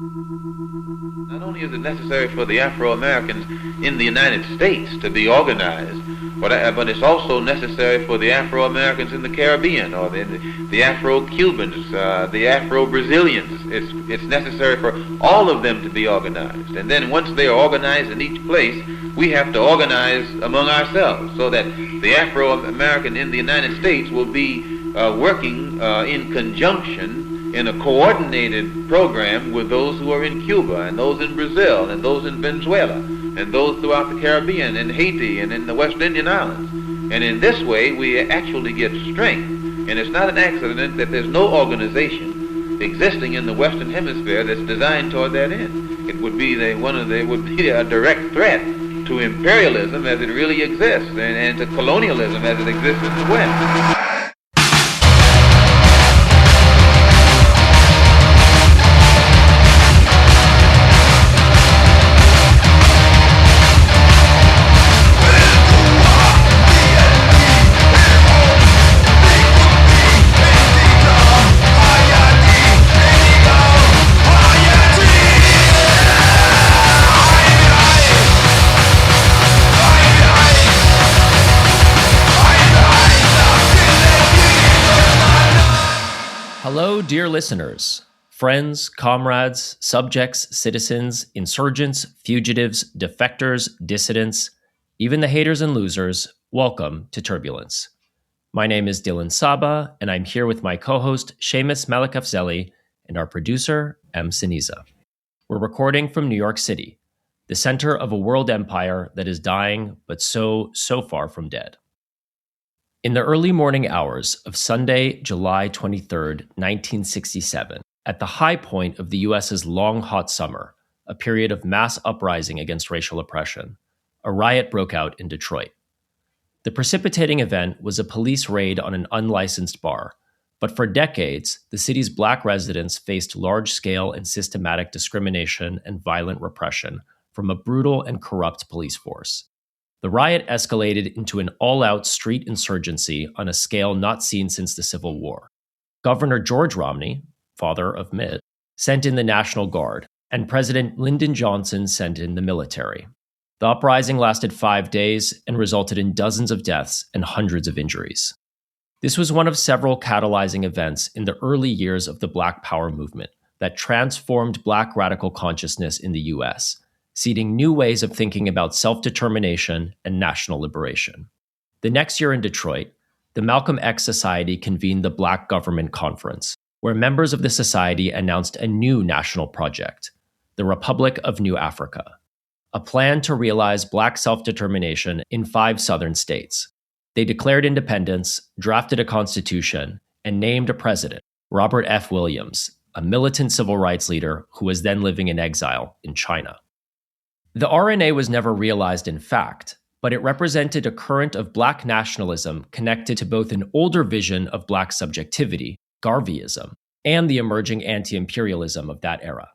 Not only is it necessary for the Afro-Americans in the United States to be organized, but it's also necessary for the Afro-Americans in the Caribbean, or the Afro-Cubans, the Afro-Brazilians. It's necessary for all of them to be organized. And then once they are organized in each place, we have to organize among ourselves so that the Afro-American in the United States will be working in conjunction in a coordinated program with those who are in Cuba, and those in Brazil, and those in Venezuela, and those throughout the Caribbean, and Haiti, and in the West Indian Islands. And in this way, we actually get strength. And it's not an accident that there's no organization existing in the Western Hemisphere that's designed toward that end. It would be a direct threat to imperialism as it really exists, and to colonialism as it exists in the West. Hello, dear listeners, friends, comrades, subjects, citizens, insurgents, fugitives, defectors, dissidents, even the haters and losers. Welcome to Turbulence. My name is Dylan Saba, and I'm here with my co-host, Seamus Malakafzeli, and our producer, M. Siniza. We're recording from New York City, the center of a world empire that is dying, but so far from dead. In the early morning hours of Sunday, July 23rd, 1967, at the high point of the U.S.'s long, hot summer, a period of mass uprising against racial oppression, a riot broke out in Detroit. The precipitating event was a police raid on an unlicensed bar, but for decades, the city's Black residents faced large-scale and systematic discrimination and violent repression from a brutal and corrupt police force. The riot escalated into an all-out street insurgency on a scale not seen since the Civil War. Governor George Romney, father of Mitt, sent in the National Guard, and President Lyndon Johnson sent in the military. The uprising lasted 5 days and resulted in dozens of deaths and hundreds of injuries. This was one of several catalyzing events in the early years of the Black Power movement that transformed Black radical consciousness in the U.S., seeding new ways of thinking about self-determination and national liberation. The next year in Detroit, the Malcolm X Society convened the Black Government Conference, where members of the society announced a new national project, the Republic of New Africa, a plan to realize Black self-determination in 5 southern states. They declared independence, drafted a constitution, and named a president, Robert F. Williams, a militant civil rights leader who was then living in exile in China. The RNA was never realized in fact, but it represented a current of Black nationalism connected to both an older vision of Black subjectivity, Garveyism, and the emerging anti-imperialism of that era.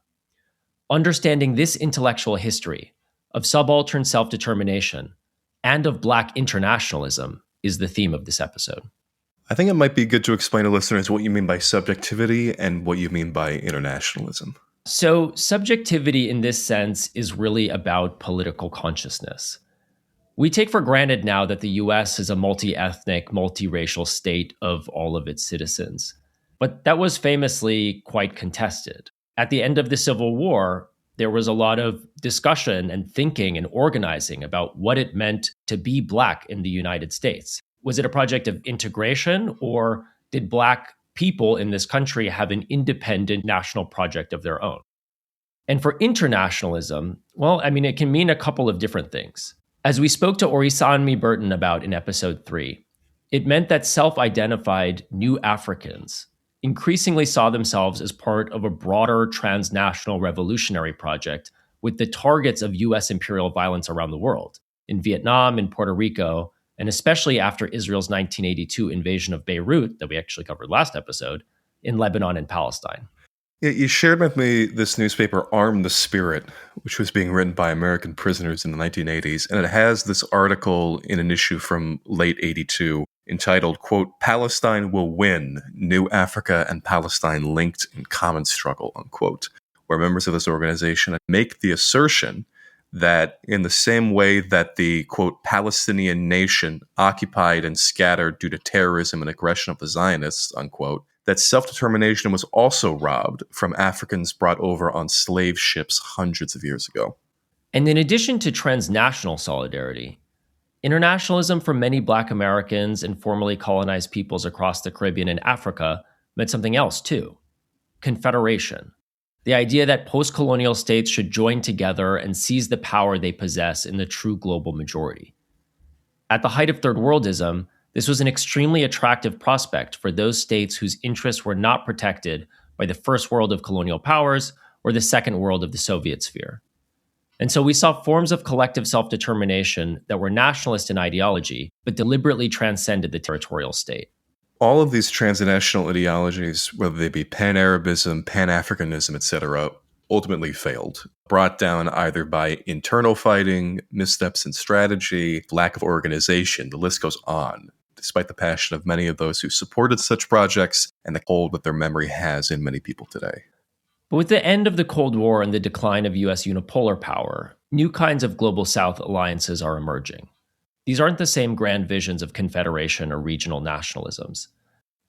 Understanding this intellectual history of subaltern self-determination and of Black internationalism is the theme of this episode. I think it might be good to explain to listeners what you mean by subjectivity and what you mean by internationalism. So subjectivity in this sense is really about political consciousness. We take for granted now that the US is a multi-ethnic, multiracial state of all of its citizens. But that was famously quite contested. At the end of the Civil War, there was a lot of discussion and thinking and organizing about what it meant to be Black in the United States. Was it a project of integration, or did Black people in this country have an independent national project of their own? And for internationalism, well, it can mean a couple of different things. As we spoke to Orisanmi Burton about in episode 3, it meant that self-identified New Africans increasingly saw themselves as part of a broader transnational revolutionary project with the targets of US imperial violence around the world, in Vietnam, in Puerto Rico, and especially after Israel's 1982 invasion of Beirut, that we actually covered last episode, in Lebanon and Palestine. Yeah, you shared with me this newspaper, Arm the Spirit, which was being written by American prisoners in the 1980s, and it has this article in an issue from late 82 entitled, quote, "Palestine will win, New Africa and Palestine linked in common struggle," unquote. where members of this organization make the assertion that in the same way that the, quote, Palestinian nation occupied and scattered due to terrorism and aggression of the Zionists, unquote, that self-determination was also robbed from Africans brought over on slave ships hundreds of years ago. And in addition to transnational solidarity, internationalism for many Black Americans and formerly colonized peoples across the Caribbean and Africa meant something else too: confederation. The idea that post-colonial states should join together and seize the power they possess in the true global majority. At the height of Third Worldism, this was an extremely attractive prospect for those states whose interests were not protected by the first world of colonial powers or the second world of the Soviet sphere. And so we saw forms of collective self-determination that were nationalist in ideology, but deliberately transcended the territorial state. All of these transnational ideologies, whether they be Pan-Arabism, Pan-Africanism, etc., ultimately failed, brought down either by internal fighting, missteps in strategy, lack of organization. The list goes on, despite the passion of many of those who supported such projects and the hold that their memory has in many people today. But with the end of the Cold War and the decline of U.S. unipolar power, new kinds of global South alliances are emerging. These aren't the same grand visions of confederation or regional nationalisms.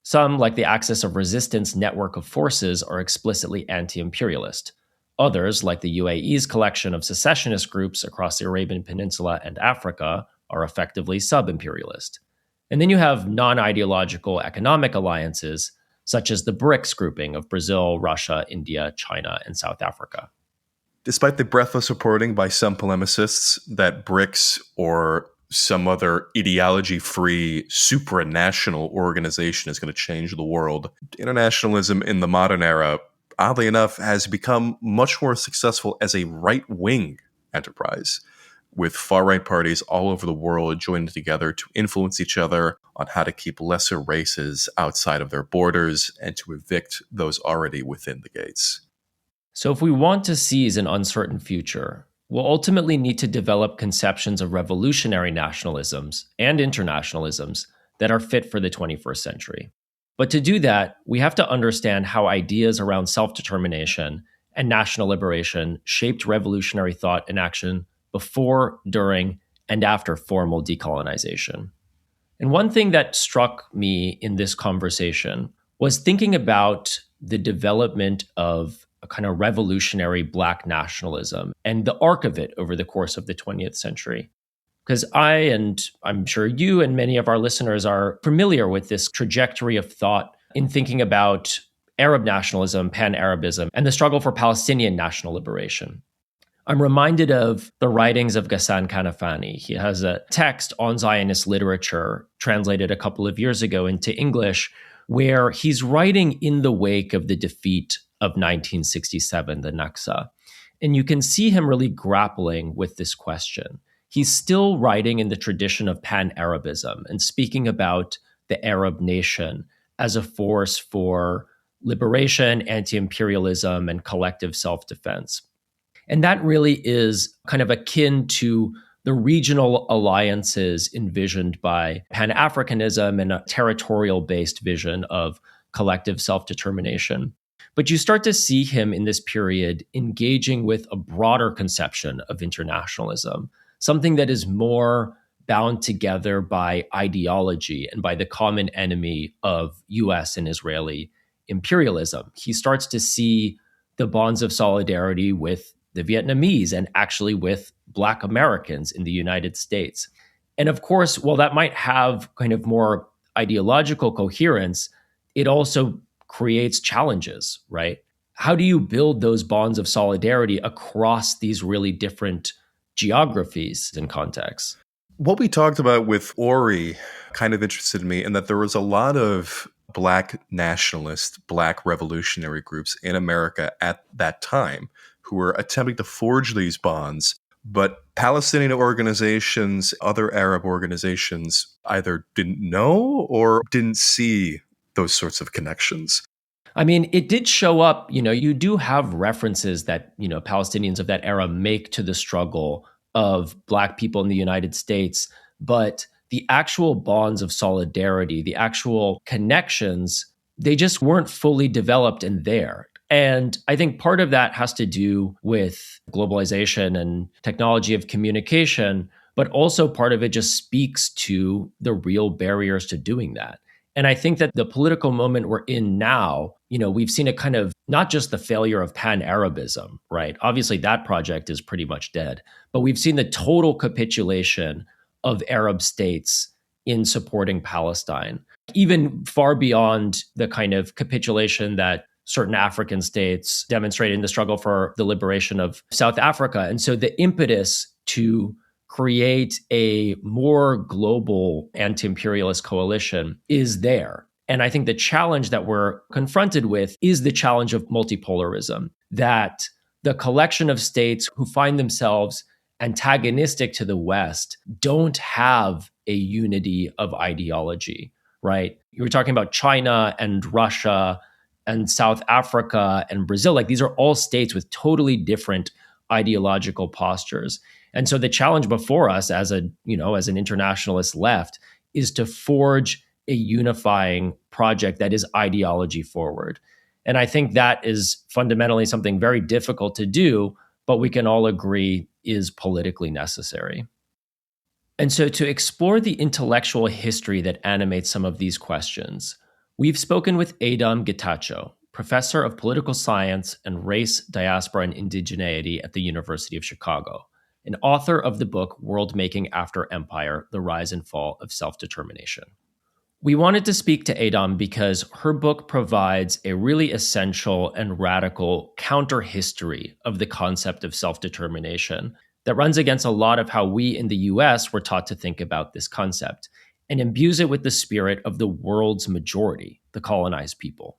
Some, like the Axis of Resistance network of forces, are explicitly anti-imperialist. Others, like the UAE's collection of secessionist groups across the Arabian Peninsula and Africa, are effectively sub-imperialist. And then you have non-ideological economic alliances, such as the BRICS grouping of Brazil, Russia, India, China, and South Africa. Despite the breathless reporting by some polemicists that BRICS or some other ideology-free supranational organization is going to change the world, internationalism in the modern era, oddly enough, has become much more successful as a right-wing enterprise, with far-right parties all over the world joining together to influence each other on how to keep lesser races outside of their borders and to evict those already within the gates. So if we want to seize an uncertain future, we'll ultimately need to develop conceptions of revolutionary nationalisms and internationalisms that are fit for the 21st century. But to do that, we have to understand how ideas around self-determination and national liberation shaped revolutionary thought and action before, during, and after formal decolonization. And one thing that struck me in this conversation was thinking about the development of a kind of revolutionary Black nationalism and the arc of it over the course of the 20th century. Because I, and I'm sure you and many of our listeners, are familiar with this trajectory of thought in thinking about Arab nationalism, Pan-Arabism, and the struggle for Palestinian national liberation. I'm reminded of the writings of Ghassan Kanafani. He has a text on Zionist literature translated a couple of years ago into English, where he's writing in the wake of the defeat of 1967, the Naksa. And you can see him really grappling with this question. He's still writing in the tradition of Pan-Arabism and speaking about the Arab nation as a force for liberation, anti-imperialism, and collective self-defense. And that really is kind of akin to the regional alliances envisioned by Pan-Africanism and a territorial-based vision of collective self-determination. But you start to see him in this period engaging with a broader conception of internationalism, something that is more bound together by ideology and by the common enemy of US and Israeli imperialism. He starts to see the bonds of solidarity with the Vietnamese and actually with Black Americans in the United States. And of course, while that might have kind of more ideological coherence, it also creates challenges, right? How do you build those bonds of solidarity across these really different geographies and contexts? What we talked about with Ori kind of interested me in that there was a lot of Black nationalist, Black revolutionary groups in America at that time who were attempting to forge these bonds, but Palestinian organizations, other Arab organizations either didn't know or didn't see those sorts of connections. I mean, it did show up, you do have references that, Palestinians of that era make to the struggle of Black people in the United States, but the actual bonds of solidarity, the actual connections, they just weren't fully developed and there. And I think part of that has to do with globalization and technology of communication, but also part of it just speaks to the real barriers to doing that. And I think that the political moment we're in now, we've seen a kind of not just the failure of pan-Arabism, right? Obviously, that project is pretty much dead, but we've seen the total capitulation of Arab states in supporting Palestine, even far beyond the kind of capitulation that certain African states demonstrated in the struggle for the liberation of South Africa. And so the impetus to create a more global anti-imperialist coalition is there. And I think the challenge that we're confronted with is the challenge of multipolarism, that the collection of states who find themselves antagonistic to the West don't have a unity of ideology, right? You were talking about China and Russia and South Africa and Brazil. Like, these are all states with totally different ideological postures. And so the challenge before us as an internationalist left is to forge a unifying project that is ideology forward. And I think that is fundamentally something very difficult to do, but we can all agree is politically necessary. And so to explore the intellectual history that animates some of these questions, we've spoken with Adom Getachew, professor of political science and race, diaspora, and indigeneity at the University of Chicago, and author of the book Worldmaking After Empire, The Rise and Fall of Self-Determination. We wanted to speak to Adom because her book provides a really essential and radical counter-history of the concept of self-determination that runs against a lot of how we in the US were taught to think about this concept, and imbues it with the spirit of the world's majority, the colonized people.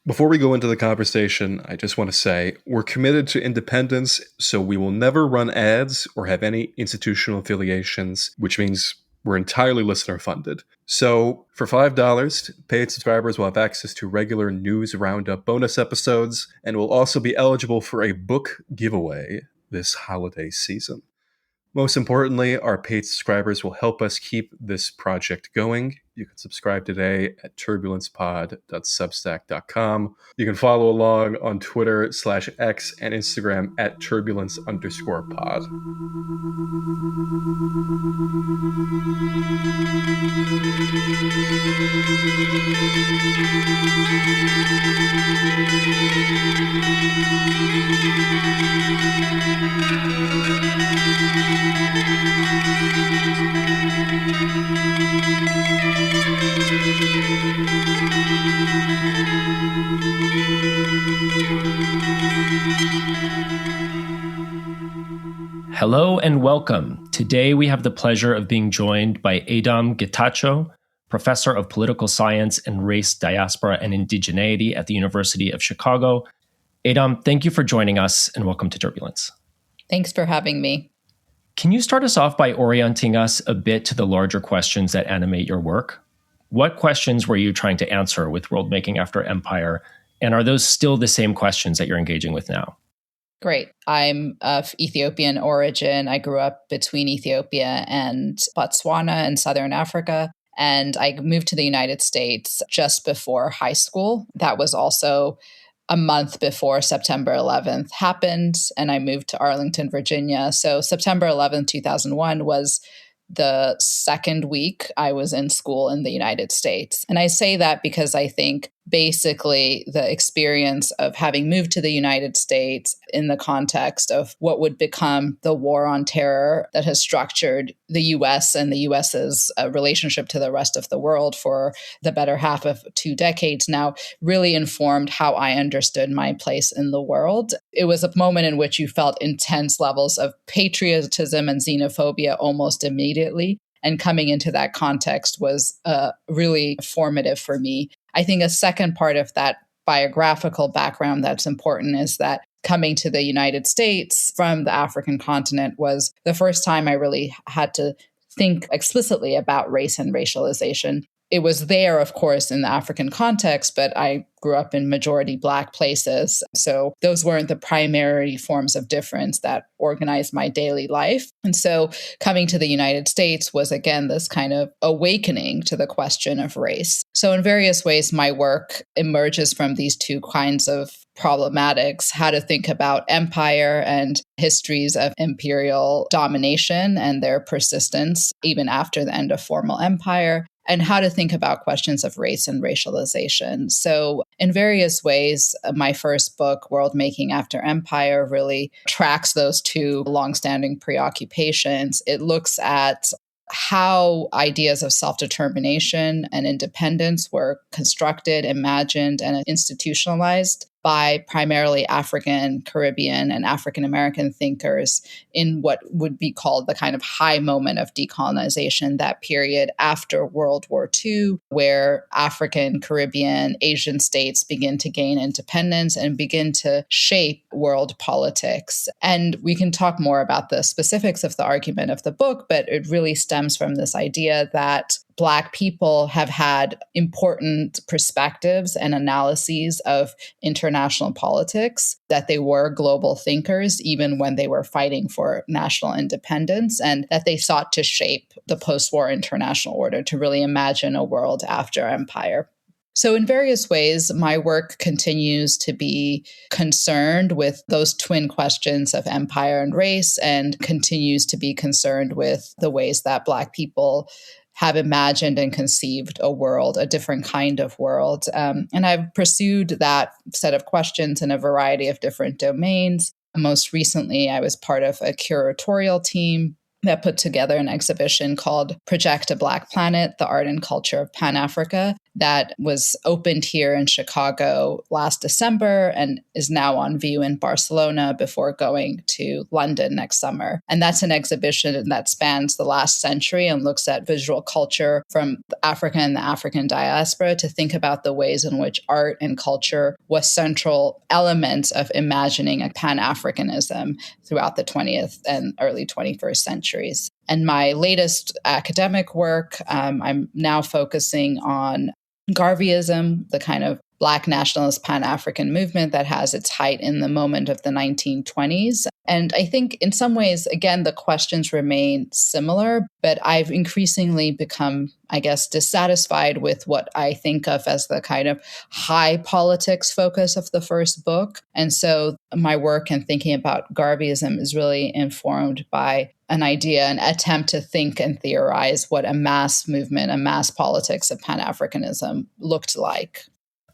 Before we go into the conversation, I just want to say we're committed to independence, so we will never run ads or have any institutional affiliations, which means we're entirely listener funded. So for $5, paid subscribers will have access to regular news roundup bonus episodes, and will also be eligible for a book giveaway this holiday season. Most importantly, our paid subscribers will help us keep this project going. You can subscribe today at turbulencepod.substack.com. You can follow along on Twitter/X and Instagram at turbulence_pod. Hello and welcome. Today we have the pleasure of being joined by Adom Getachew, professor of political science and race, diaspora, and indigeneity at the University of Chicago. Adom, thank you for joining us and welcome to Turbulence. Thanks for having me. Can you start us off by orienting us a bit to the larger questions that animate your work? What questions were you trying to answer with Worldmaking After Empire? And are those still the same questions that you're engaging with now? Great. I'm of Ethiopian origin. I grew up between Ethiopia and Botswana in Southern Africa. And I moved to the United States just before high school. That was also a month before September 11th happened. And I moved to Arlington, Virginia. So September 11th, 2001 was the second week I was in school in the United States. And I say that because I think basically the experience of having moved to the United States in the context of what would become the war on terror that has structured the US and the US's relationship to the rest of the world for the better half of 2 decades now really informed how I understood my place in the world. It was a moment in which you felt intense levels of patriotism and xenophobia almost immediately. And coming into that context was really formative for me. I think a second part of that biographical background that's important is that coming to the United States from the African continent was the first time I really had to think explicitly about race and racialization. It was there, of course, in the African context, but I grew up in majority Black places. So those weren't the primary forms of difference that organized my daily life. And so coming to the United States was, again, this kind of awakening to the question of race. So in various ways, my work emerges from these two kinds of problematics, how to think about empire and histories of imperial domination and their persistence even after the end of formal empire, and how to think about questions of race and racialization. So in various ways, my first book, Worldmaking After Empire, really tracks those two longstanding preoccupations. It looks at how ideas of self-determination and independence were constructed, imagined, and institutionalized by primarily African, Caribbean, and African American thinkers in what would be called the kind of high moment of decolonization, that period after World War II, where African, Caribbean, Asian states begin to gain independence and begin to shape world politics. And we can talk more about the specifics of the argument of the book, but it really stems from this idea that Black people have had important perspectives and analyses of international politics, that they were global thinkers even when they were fighting for national independence, and that they sought to shape the post-war international order to really imagine a world after empire. So in various ways, my work continues to be concerned with those twin questions of empire and race, and continues to be concerned with the ways that Black people have imagined and conceived a world, a different kind of world. And I've pursued that set of questions in a variety of different domains. Most recently, I was part of a curatorial team that put together an exhibition called Project a Black Planet, the Art and Culture of Panafrica, that was opened here in Chicago last December and is now on view in Barcelona before going to London next summer. And that's an exhibition that spans the last century and looks at visual culture from Africa and the African diaspora to think about the ways in which art and culture was central elements of imagining a Pan-Africanism throughout the 20th and early 21st centuries. And my latest academic work, I'm now focusing on Garveyism, the kind of Black nationalist Pan-African movement that has its height in the moment of the 1920s. And I think in some ways, again, the questions remain similar, but I've increasingly become, I guess, dissatisfied with what I think of as the kind of high politics focus of the first book. And so my work in thinking about Garveyism is really informed by an idea, an attempt to think and theorize what a mass movement, a mass politics of Pan-Africanism looked like.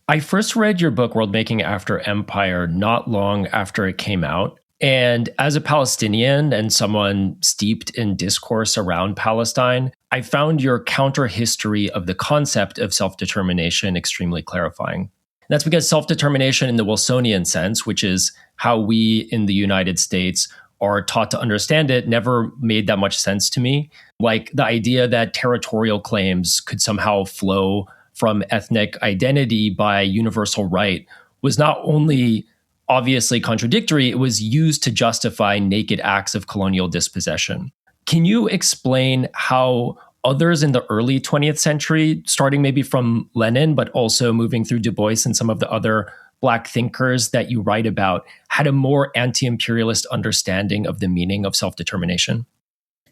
I first read your book, Worldmaking After Empire, not long after it came out. And as a Palestinian and someone steeped in discourse around Palestine, I found your counter-history of the concept of self-determination extremely clarifying. And that's because self-determination in the Wilsonian sense, which is how we in the United States are taught to understand it, never made that much sense to me. Like the idea that territorial claims could somehow flow from ethnic identity by universal right was not only obviously contradictory, it was used to justify naked acts of colonial dispossession. Can you explain how others in the early 20th century, starting maybe from Lenin, but also moving through Du Bois and some of the other Black thinkers that you write about, had a more anti-imperialist understanding of the meaning of self-determination?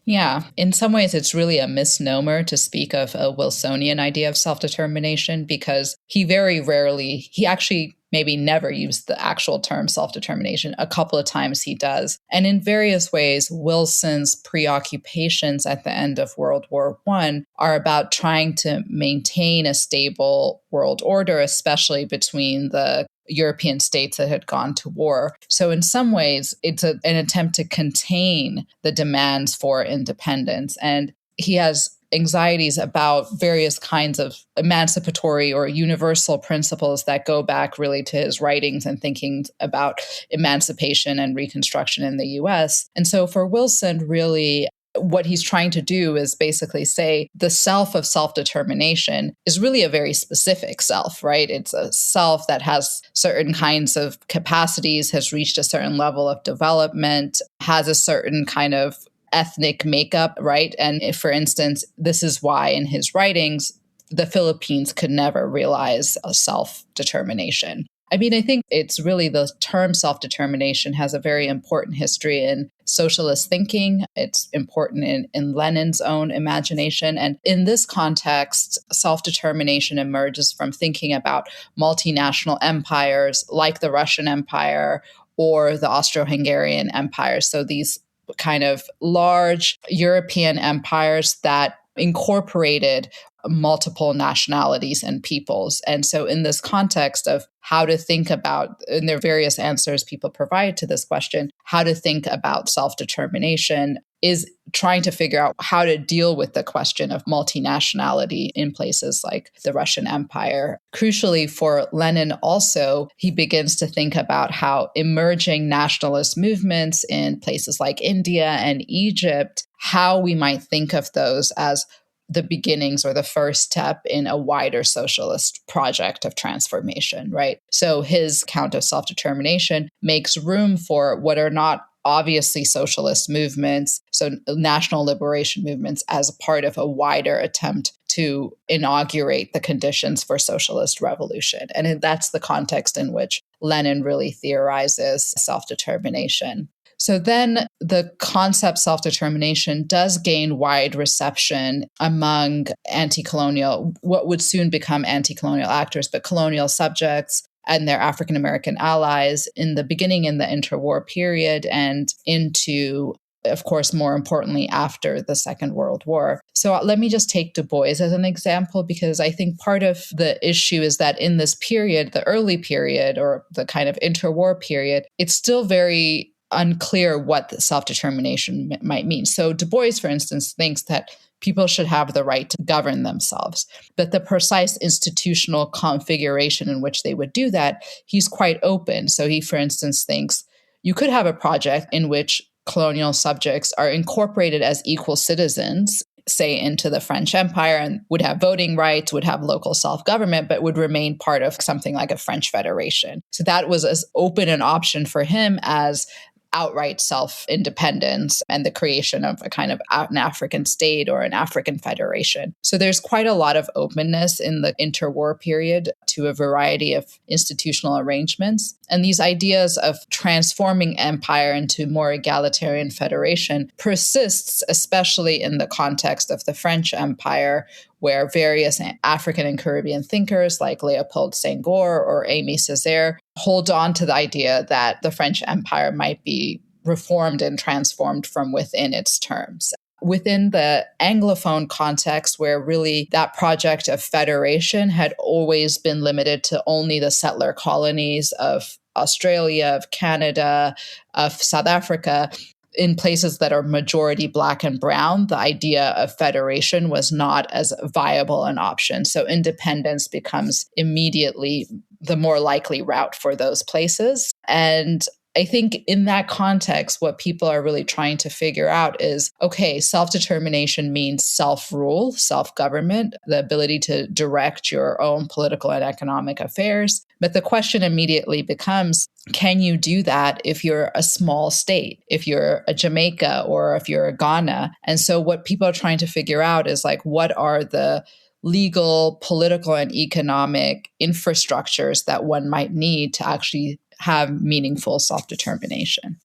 Yeah, in some ways, it's really a misnomer to speak of a Wilsonian idea of self-determination, because he very rarely, he actually maybe never used the actual term self-determination. A couple of times he does. And in various ways, Wilson's preoccupations at the end of World War I are about trying to maintain a stable world order, especially between the European states that had gone to war. So in some ways, it's an attempt to contain the demands for independence. And he has anxieties about various kinds of emancipatory or universal principles that go back really to his writings and thinking about emancipation and Reconstruction in the US. And so for Wilson, really, what he's trying to do is basically say the self of self-determination is really a very specific self, right? It's a self that has certain kinds of capacities, has reached a certain level of development, has a certain kind of ethnic makeup, right? And if, for instance, this is why in his writings, the Philippines could never realize a self-determination. I mean, I think it's really the term self-determination has a very important history in socialist thinking. It's important in Lenin's own imagination. And in this context, self-determination emerges from thinking about multinational empires like the Russian Empire or the Austro-Hungarian Empire. So these kind of large European empires that incorporated multiple nationalities and peoples. And so in this context of how to think about, and there are various answers people provide to this question, how to think about self-determination is trying to figure out how to deal with the question of multinationality in places like the Russian Empire. Crucially for Lenin also, he begins to think about how emerging nationalist movements in places like India and Egypt, how we might think of those as the beginnings or the first step in a wider socialist project of transformation, right? So his account of self-determination makes room for what are not obviously socialist movements, so national liberation movements, as a part of a wider attempt to inaugurate the conditions for socialist revolution. And that's the context in which Lenin really theorizes self-determination. So then the concept self-determination does gain wide reception among anti-colonial, what would soon become anti-colonial actors, but colonial subjects and their African-American allies in the beginning in the interwar period and into, of course, more importantly, after the Second World War. So let me just take Du Bois as an example, because I think part of the issue is that in this period, the early period or the kind of interwar period, it's still very unclear what the self-determination might mean. So Du Bois, for instance, thinks that people should have the right to govern themselves. But the precise institutional configuration in which they would do that, he's quite open. So he, for instance, thinks you could have a project in which colonial subjects are incorporated as equal citizens, say into the French Empire, and would have voting rights, would have local self-government, but would remain part of something like a French federation. So that was as open an option for him as outright self-independence and the creation of a kind of an African state or an African federation. So there's quite a lot of openness in the interwar period to a variety of institutional arrangements. And these ideas of transforming empire into more egalitarian federation persists, especially in the context of the French Empire, where various African and Caribbean thinkers like Léopold Senghor or Aimé Césaire hold on to the idea that the French Empire might be reformed and transformed from within its terms. Within the Anglophone context, where really that project of federation had always been limited to only the settler colonies of Australia, of Canada, of South Africa, in places that are majority Black and Brown, the idea of federation was not as viable an option. So independence becomes immediately the more likely route for those places. And I think in that context, what people are really trying to figure out is, okay, self-determination means self-rule, self-government, the ability to direct your own political and economic affairs. But the question immediately becomes, can you do that if you're a small state, if you're a Jamaica or if you're a Ghana? And so what people are trying to figure out is like, what are the legal, political, and economic infrastructures that one might need to actually have meaningful self-determination?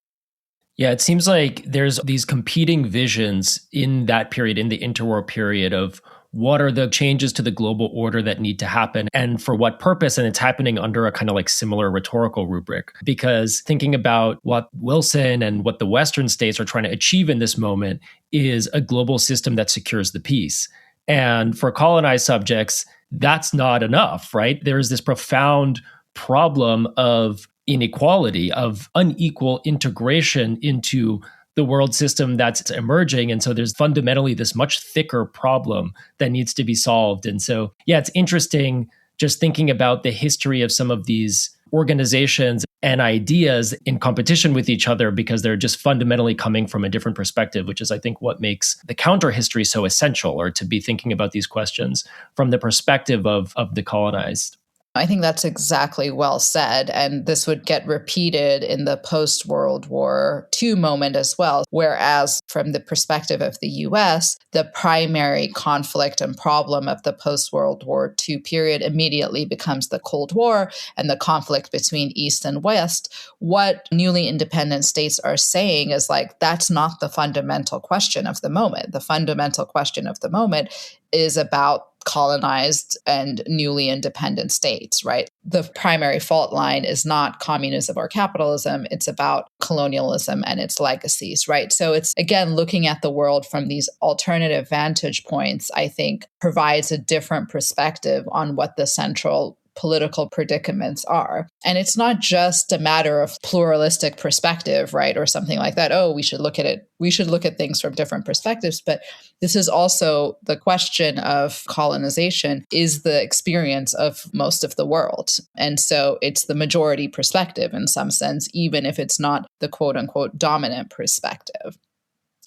Yeah, it seems like there's these competing visions in that period, in the interwar period, of what are the changes to the global order that need to happen and for what purpose. And it's happening under a kind of like similar rhetorical rubric, because thinking about what Wilson and what the Western states are trying to achieve in this moment is a global system that secures the peace. And for colonized subjects, that's not enough, right? There's this profound problem of inequality, of unequal integration into the world system that's emerging. And so there's fundamentally this much thicker problem that needs to be solved. And so, yeah, it's interesting just thinking about the history of some of these organizations and ideas in competition with each other, because they're just fundamentally coming from a different perspective, which is, I think, what makes the counter history so essential, or to be thinking about these questions from the perspective of the colonized. I think that's exactly well said. And this would get repeated in the post-World War II moment as well. Whereas from the perspective of the US, the primary conflict and problem of the post-World War II period immediately becomes the Cold War and the conflict between East and West. What newly independent states are saying is like, that's not the fundamental question of the moment. The fundamental question of the moment is about colonized and newly independent states, right? The primary fault line is not communism or capitalism. It's about colonialism and its legacies, right? So it's, again, looking at the world from these alternative vantage points, I think provides a different perspective on what the central political predicaments are. And it's not just a matter of pluralistic perspective, right? Or something like that. Oh, we should look at it. We should look at things from different perspectives. But this is also the question of colonization is the experience of most of the world. And so it's the majority perspective in some sense, even if it's not the quote unquote dominant perspective.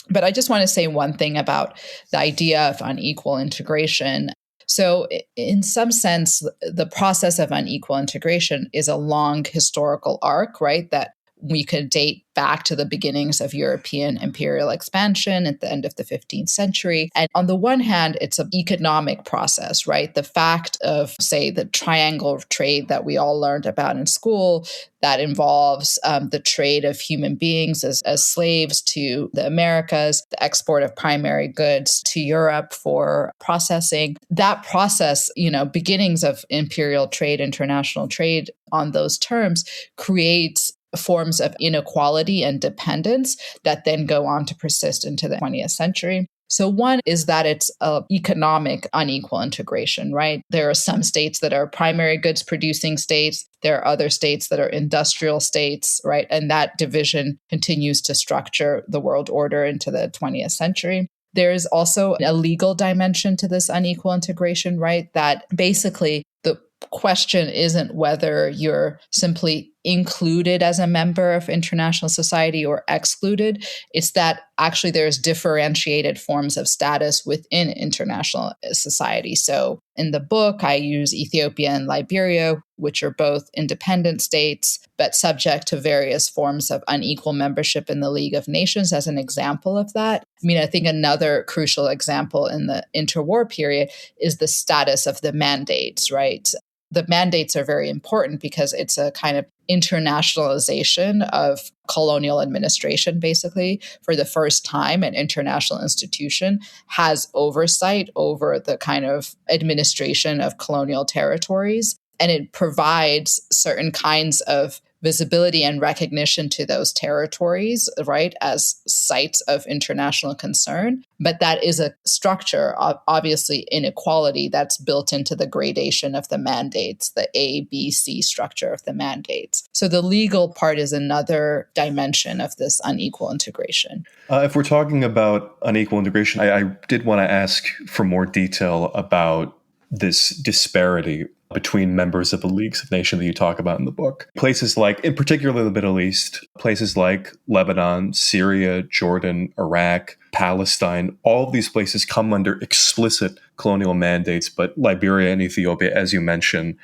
But I just want to say one thing about the idea of unequal integration. So in some sense, the process of unequal integration is a long historical arc, right? That we could date back to the beginnings of European imperial expansion at the end of the 15th century. And on the one hand, it's an economic process, right? The fact of, say, the triangle of trade that we all learned about in school that involves the trade of human beings as slaves to the Americas, the export of primary goods to Europe for processing. That process, beginnings of imperial trade, international trade on those terms creates forms of inequality and dependence that then go on to persist into the 20th century. So one is that it's an economic unequal integration, right? There are some states that are primary goods producing states. There are other states that are industrial states, right? And that division continues to structure the world order into the 20th century. There is also a legal dimension to this unequal integration, right? That basically the question isn't whether you're simply included as a member of international society or excluded. It's that actually there's differentiated forms of status within international society. So in the book, I use Ethiopia and Liberia, which are both independent states, but subject to various forms of unequal membership in the League of Nations as an example of that. I think another crucial example in the interwar period is the status of the mandates, right? The mandates are very important because it's a kind of internationalization of colonial administration, basically. For the first time, an international institution has oversight over the kind of administration of colonial territories, and it provides certain kinds of visibility and recognition to those territories, right, as sites of international concern. But that is a structure of obviously inequality that's built into the gradation of the mandates, the A, B, C structure of the mandates. So the legal part is another dimension of this unequal integration. If we're talking about unequal integration, I did want to ask for more detail about this disparity between members of the Leagues of Nations that you talk about in the book. Places like, in particular the Middle East, places like Lebanon, Syria, Jordan, Iraq, Palestine, all of these places come under explicit colonial mandates, but Liberia and Ethiopia, as you mentioned,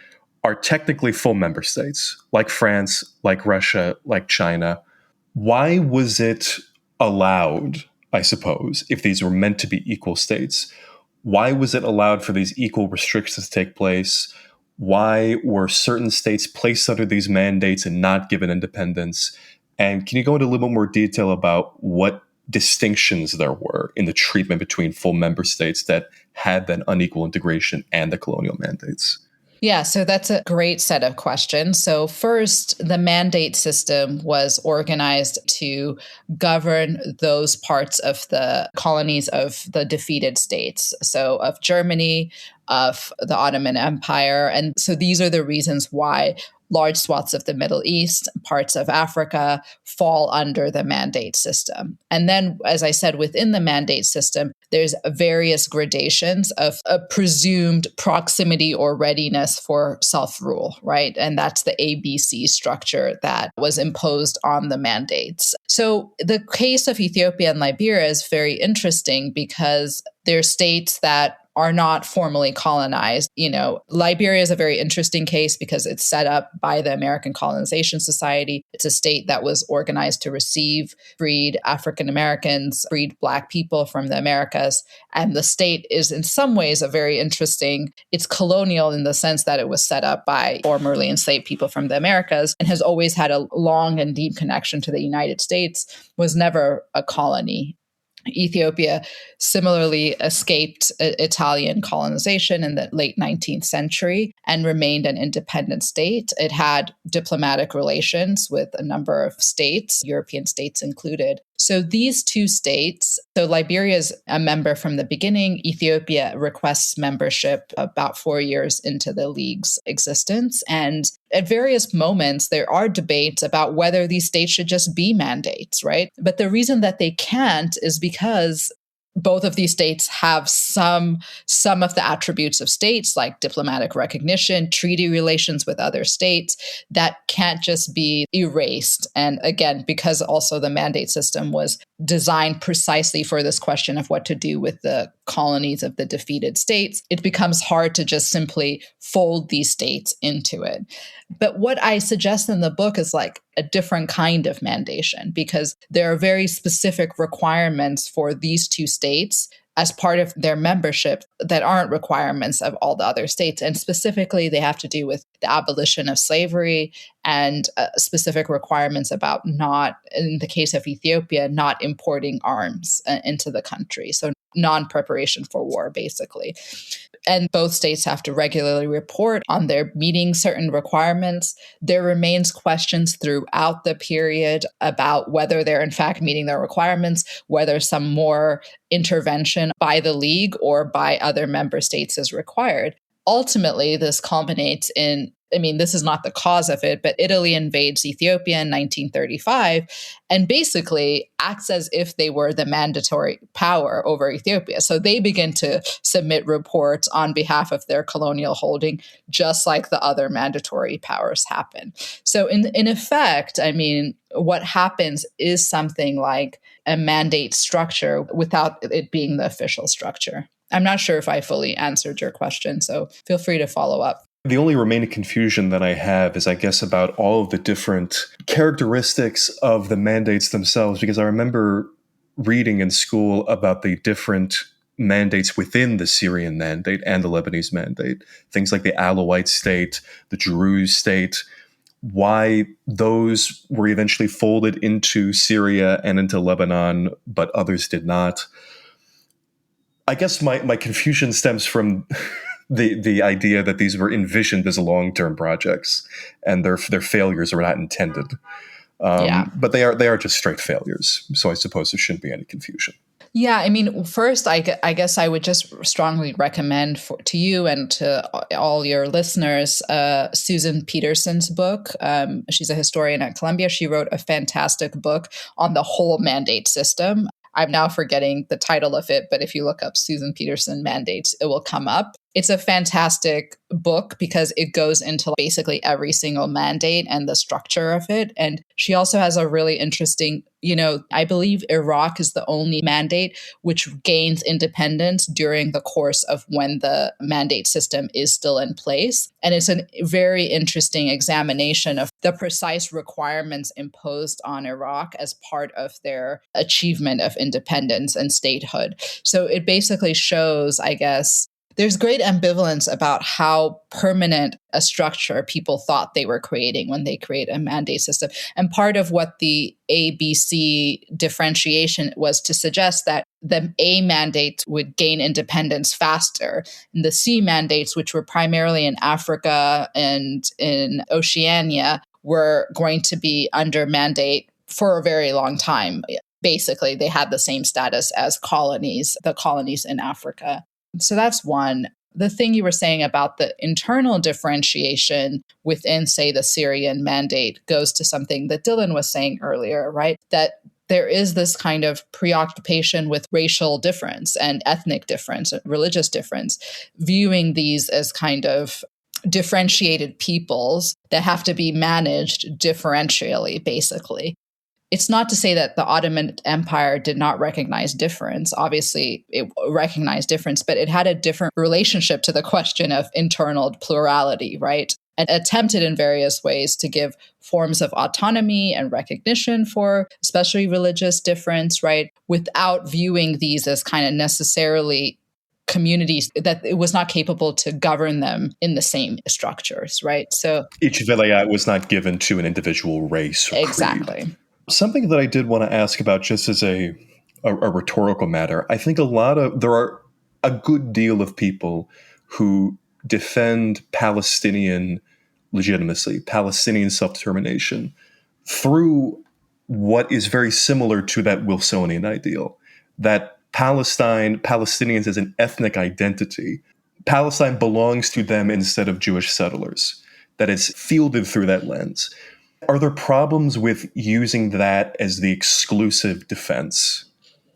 are technically full member states, like France, like Russia, like China. Why was it allowed, I suppose, if these were meant to be equal states? Why was it allowed for these equal restrictions to take place? Why were certain states placed under these mandates and not given independence? And can you go into a little bit more detail about what distinctions there were in the treatment between full member states that had that unequal integration and the colonial mandates? Yeah, so that's a great set of questions. So first, the mandate system was organized to govern those parts of the colonies of the defeated states. So of Germany, of the Ottoman Empire. And so these are the reasons why large swaths of the Middle East, parts of Africa fall under the mandate system. And then, as I said, within the mandate system, there's various gradations of a presumed proximity or readiness for self-rule, right? And that's the ABC structure that was imposed on the mandates. So the case of Ethiopia and Liberia is very interesting because they're states that are not formally colonized. Liberia is a very interesting case because it's set up by the American Colonization Society. It's a state that was organized to receive freed African Americans, freed Black people from the Americas. And the state is in some ways it's colonial in the sense that it was set up by formerly enslaved people from the Americas and has always had a long and deep connection to the United States, was never a colony. Ethiopia similarly escaped Italian colonization in the late 19th century and remained an independent state. It had diplomatic relations with a number of states, European states included. So these two states, so Liberia is a member from the beginning. Ethiopia requests membership about 4 years into the League's existence. And at various moments, there are debates about whether these states should just be mandates, right? But the reason that they can't is because both of these states have some of the attributes of states, like diplomatic recognition, treaty relations with other states, that can't just be erased. And again, because also the mandate system was designed precisely for this question of what to do with the colonies of the defeated states, it becomes hard to just simply fold these states into it. But what I suggest in the book is like a different kind of mandation, because there are very specific requirements for these two states as part of their membership that aren't requirements of all the other states. And specifically, they have to do with the abolition of slavery and specific requirements about not, in the case of Ethiopia, not importing arms into the country. So non-preparation for war, basically. And both states have to regularly report on their meeting certain requirements. There remains questions throughout the period about whether they're in fact meeting their requirements, whether some more intervention by the League or by other member states is required. Ultimately, this culminates in, this is not the cause of it, but Italy invades Ethiopia in 1935 and basically acts as if they were the mandatory power over Ethiopia. So they begin to submit reports on behalf of their colonial holding, just like the other mandatory powers happen. So in effect, what happens is something like a mandate structure without it being the official structure. I'm not sure if I fully answered your question, so feel free to follow up. The only remaining confusion that I have is, I guess, about all of the different characteristics of the mandates themselves, because I remember reading in school about the different mandates within the Syrian mandate and the Lebanese mandate, things like the Alawite state, the Druze state, why those were eventually folded into Syria and into Lebanon, but others did not. I guess my confusion stems from the idea that these were envisioned as long-term projects and their failures were not intended. But they are just straight failures. So I suppose there shouldn't be any confusion. Yeah, first, I guess I would just strongly recommend to you and to all your listeners Susan Peterson's book. She's a historian at Columbia. She wrote a fantastic book on the whole mandate system. I'm now forgetting the title of it, but if you look up Susan Peterson mandates, it will come up. It's a fantastic book because it goes into basically every single mandate and the structure of it. And she also has a really interesting, I believe Iraq is the only mandate which gains independence during the course of when the mandate system is still in place. And it's a very interesting examination of the precise requirements imposed on Iraq as part of their achievement of independence and statehood. So it basically shows, I guess, there's great ambivalence about how permanent a structure people thought they were creating when they create a mandate system. And part of what the ABC differentiation was to suggest that the A mandates would gain independence faster. And the C mandates, which were primarily in Africa and in Oceania, were going to be under mandate for a very long time. Basically, they had the same status as colonies, the colonies in Africa. So that's one. The thing you were saying about the internal differentiation within, say, the Syrian mandate goes to something that Dylan was saying earlier, right? That there is this kind of preoccupation with racial difference and ethnic difference, religious difference, viewing these as kind of differentiated peoples that have to be managed differentially, basically. it's not to say that the Ottoman Empire did not recognize difference. Obviously, it recognized difference, but it had a different relationship to the question of internal plurality, right? And attempted in various ways to give forms of autonomy and recognition for especially religious difference, right? Without viewing these as kind of necessarily communities that it was not capable to govern them in the same structures, right? So each vilayat was not given to an individual race or exactly. creed. Something that I did want to ask about, just as a rhetorical matter, I think there are a good deal of people who defend Palestinian legitimacy, Palestinian self-determination, through what is very similar to that Wilsonian ideal, that Palestinians as an ethnic identity, Palestine belongs to them instead of Jewish settlers, that it's fielded through that lens. Are there problems with using that as the exclusive defense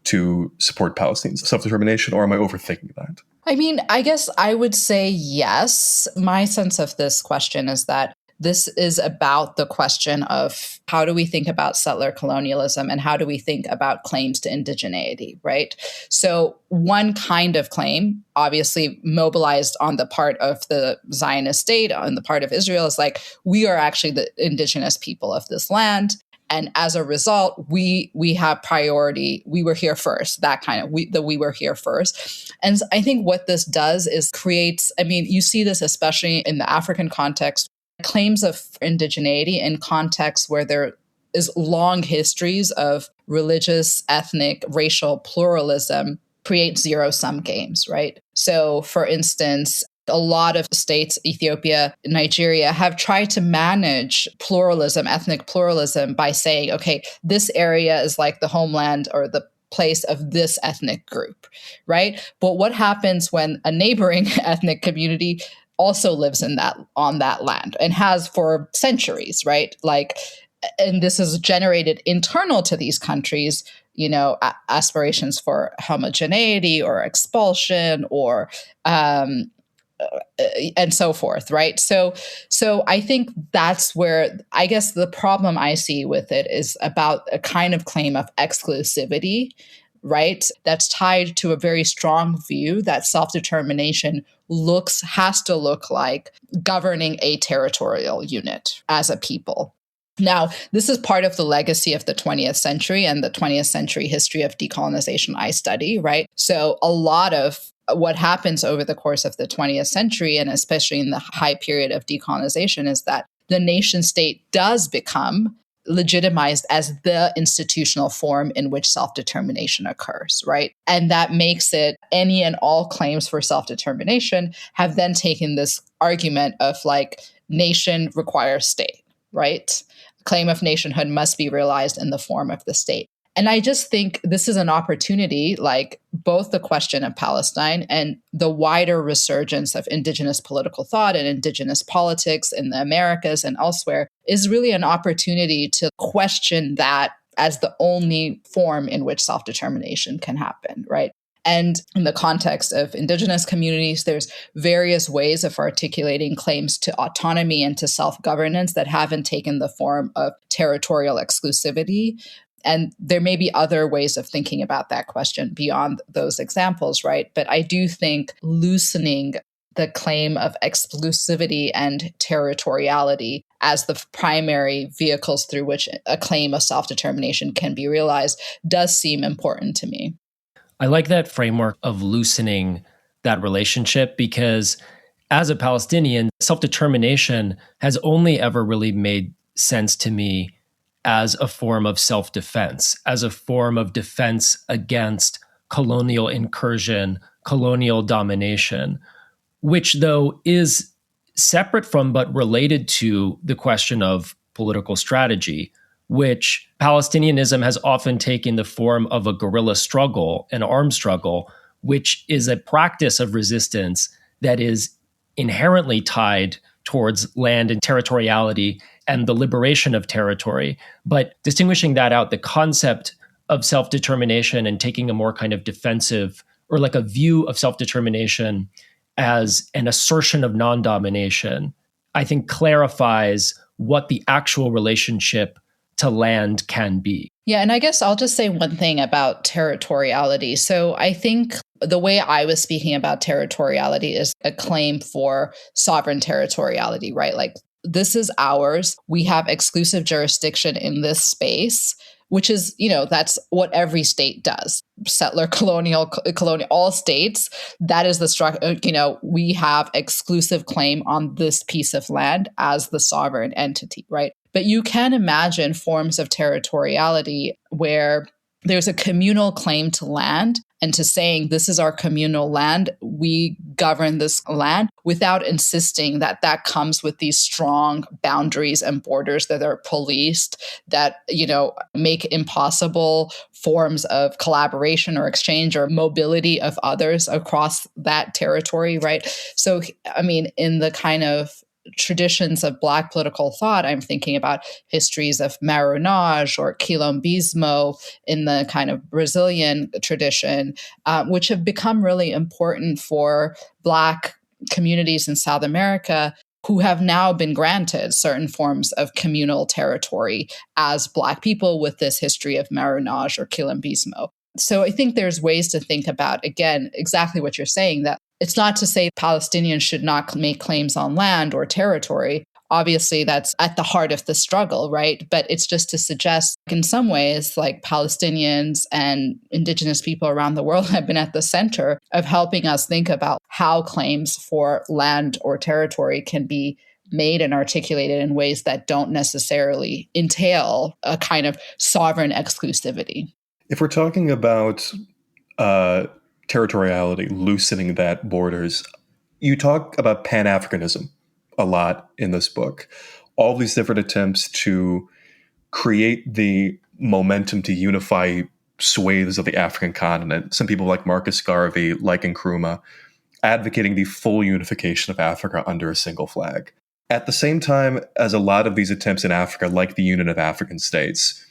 to support Palestinian self-determination, or am I overthinking that? I mean, I guess I would say yes. My sense of this question is that this is about the question of how do we think about settler colonialism and how do we think about claims to indigeneity, right? So one kind of claim, obviously mobilized on the part of the Zionist state, on the part of Israel, is like, we are actually the indigenous people of this land. And as a result, we have priority. We were here first, that kind of, we were here first. And I think what this does is creates, I mean, you see this especially in the African context, claims of indigeneity in contexts where there is long histories of religious, ethnic, racial pluralism create zero-sum games, right? So, for instance, a lot of states, Ethiopia, Nigeria, have tried to manage pluralism, ethnic pluralism, by saying, okay, this area is like the homeland or the place of this ethnic group, right? But what happens when a neighboring ethnic community also lives on that land and has for centuries, right? Like, and this is generated internal to these countries, you know, aspirations for homogeneity or expulsion or and so forth, right? So I think that's where, I guess the problem I see with it is about a kind of claim of exclusivity, right? That's tied to a very strong view that self-determination has to look like governing a territorial unit as a people. Now, this is part of the legacy of the 20th century and the 20th century history of decolonization I study, right? So a lot of what happens over the course of the 20th century, and especially in the high period of decolonization, is that the nation state does become legitimized as the institutional form in which self-determination occurs, right? And that makes it any and all claims for self-determination have then taken this argument of like nation requires state, right? Claim of nationhood must be realized in the form of the state. And I just think this is an opportunity, like both the question of Palestine and the wider resurgence of indigenous political thought and indigenous politics in the Americas and elsewhere, is really an opportunity to question that as the only form in which self-determination can happen, right? And in the context of indigenous communities, there's various ways of articulating claims to autonomy and to self-governance that haven't taken the form of territorial exclusivity. And there may be other ways of thinking about that question beyond those examples, right? But I do think loosening the claim of exclusivity and territoriality as the primary vehicles through which a claim of self-determination can be realized does seem important to me. I like that framework of loosening that relationship, because as a Palestinian, self-determination has only ever really made sense to me as a form of self-defense, as a form of defense against colonial incursion, colonial domination, which though is separate from but related to the question of political strategy, which Palestinianism has often taken the form of a guerrilla struggle, an armed struggle, which is a practice of resistance that is inherently tied towards land and territoriality and the liberation of territory. But distinguishing that out, the concept of self-determination and taking a more kind of defensive or like a view of self-determination as an assertion of non-domination, I think clarifies what the actual relationship to land can be. Yeah, and I guess I'll just say one thing about territoriality. So I think the way I was speaking about territoriality is a claim for sovereign territoriality, right? Like, this is ours. We have exclusive jurisdiction in this space, which is, that's what every state does. Settler, colonial, all states, that is the structure, we have exclusive claim on this piece of land as the sovereign entity, right? But you can imagine forms of territoriality where there's a communal claim to land and to saying this is our communal land, we govern this land without insisting that that comes with these strong boundaries and borders that are policed, that, make impossible forms of collaboration or exchange or mobility of others across that territory, right? So, in the kind of traditions of Black political thought, I'm thinking about histories of marronage or quilombismo in the kind of Brazilian tradition, which have become really important for Black communities in South America who have now been granted certain forms of communal territory as Black people with this history of marronage or quilombismo. So I think there's ways to think about, again, exactly what you're saying, that it's not to say Palestinians should not make claims on land or territory. Obviously, that's at the heart of the struggle, right? But it's just to suggest, in some ways, like Palestinians and indigenous people around the world have been at the center of helping us think about how claims for land or territory can be made and articulated in ways that don't necessarily entail a kind of sovereign exclusivity. If we're talking about territoriality, loosening that borders, you talk about Pan-Africanism a lot in this book. All these different attempts to create the momentum to unify swathes of the African continent. Some people like Marcus Garvey, like Nkrumah, advocating the full unification of Africa under a single flag. At the same time as a lot of these attempts in Africa, like the Union of African States,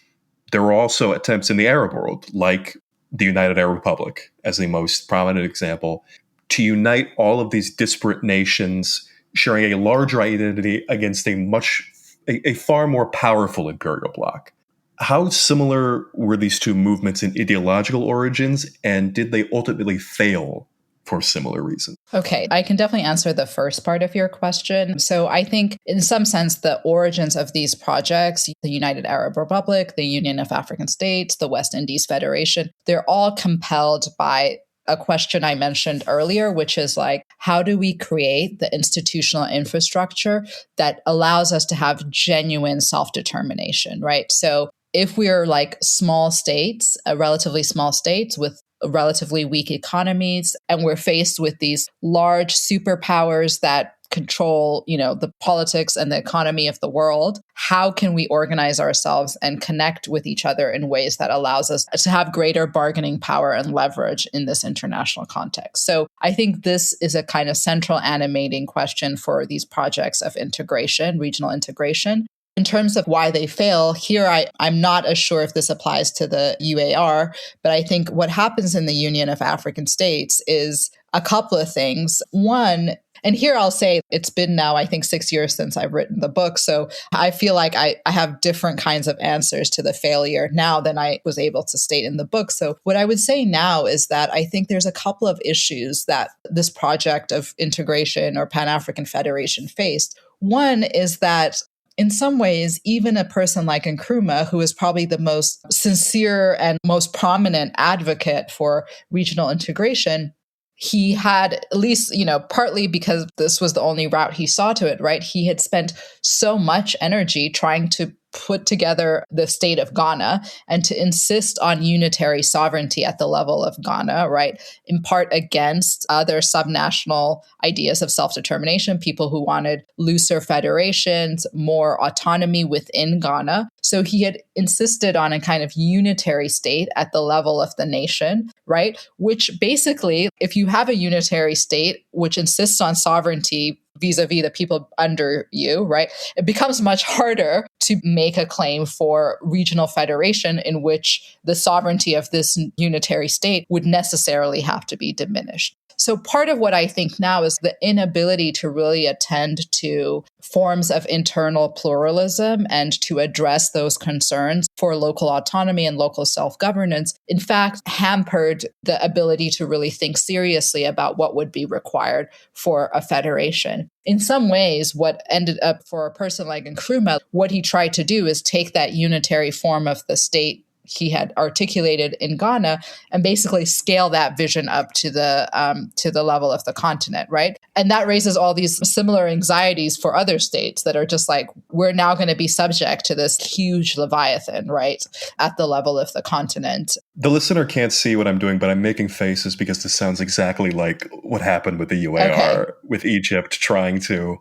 there were also attempts in the Arab world, like the United Arab Republic as the most prominent example, to unite all of these disparate nations sharing a larger identity against a far more powerful imperial bloc. How similar were these two movements in ideological origins, and did they ultimately fail for similar reasons? Okay, I can definitely answer the first part of your question. So I think in some sense, the origins of these projects, the United Arab Republic, the Union of African States, the West Indies Federation, they're all compelled by a question I mentioned earlier, which is like, how do we create the institutional infrastructure that allows us to have genuine self-determination, right? So if we're like small states, relatively small states with relatively weak economies, and we're faced with these large superpowers that control, the politics and the economy of the world, how can we organize ourselves and connect with each other in ways that allows us to have greater bargaining power and leverage in this international context? So I think this is a kind of central animating question for these projects of integration, regional integration. In terms of why they fail, here I'm not as sure if this applies to the UAR, but I think what happens in the Union of African States is a couple of things. One, and here I'll say it's been now, I think, 6 years since I've written the book. So I feel like I have different kinds of answers to the failure now than I was able to state in the book. So what I would say now is that I think there's a couple of issues that this project of integration or Pan-African Federation faced. One is that in some ways, even a person like Nkrumah, who is probably the most sincere and most prominent advocate for regional integration, he had, at least, partly because this was the only route he saw to it, right? He had spent so much energy trying to put together the state of Ghana and to insist on unitary sovereignty at the level of Ghana, right? In part against other subnational ideas of self-determination, people who wanted looser federations, more autonomy within Ghana. So he had insisted on a kind of unitary state at the level of the nation, right? Which basically, if you have a unitary state which insists on sovereignty vis-a-vis the people under you, right, it becomes much harder to make a claim for regional federation in which the sovereignty of this unitary state would necessarily have to be diminished. So part of what I think now is the inability to really attend to forms of internal pluralism and to address those concerns for local autonomy and local self-governance, in fact, hampered the ability to really think seriously about what would be required for a federation. In some ways, what ended up for a person like Nkrumah, what he tried to do is take that unitary form of the state he had articulated in Ghana and basically scale that vision up to the level of the continent, right? And that raises all these similar anxieties for other states that are just like, we're now going to be subject to this huge leviathan, right, at the level of the continent. The listener can't see what I'm doing, but I'm making faces because this sounds exactly like what happened with the UAR, with Egypt trying to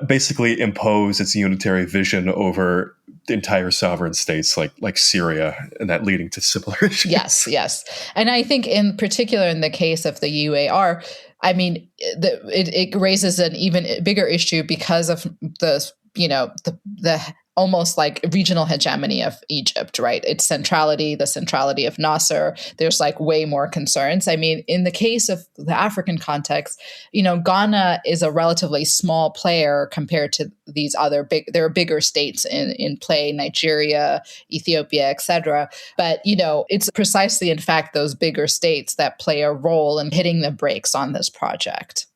basically impose its unitary vision over entire sovereign states like Syria, and that leading to similar issues. Yes. And I think in particular in the case of the UAR, I mean, it raises an even bigger issue because of the almost like regional hegemony of Egypt, right? Its centrality, the centrality of Nasser, there's like way more concerns. I mean, in the case of the African context, Ghana is a relatively small player compared to these other there are bigger states in play, Nigeria, Ethiopia, etc. But, it's precisely, in fact, those bigger states that play a role in hitting the brakes on this project.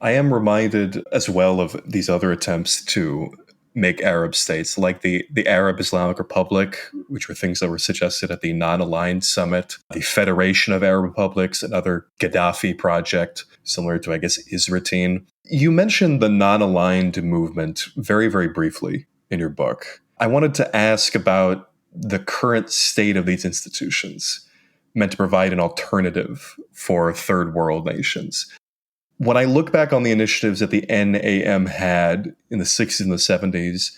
I am reminded as well of these other attempts to make Arab states, like the Arab Islamic Republic, which were things that were suggested at the Non-Aligned Summit, the Federation of Arab Republics, another Gaddafi project, similar to, I guess, Isratine. You mentioned the non-aligned movement very, very briefly in your book. I wanted to ask about the current state of these institutions meant to provide an alternative for third world nations. When I look back on the initiatives that the NAM had in the 60s and the 70s,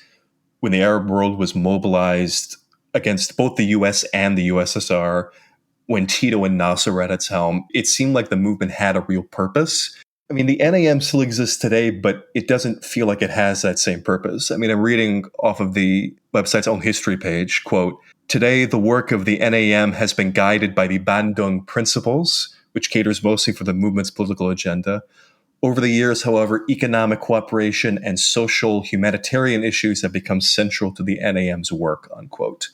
when the Arab world was mobilized against both the US and the USSR, when Tito and Nasser were at its helm, it seemed like the movement had a real purpose. I mean, the NAM still exists today, but it doesn't feel like it has that same purpose. I mean, I'm reading off of the website's own history page, quote, "Today, the work of the NAM has been guided by the Bandung principles, which caters mostly for the movement's political agenda. Over the years, however, economic cooperation and social humanitarian issues have become central to the NAM's work," unquote.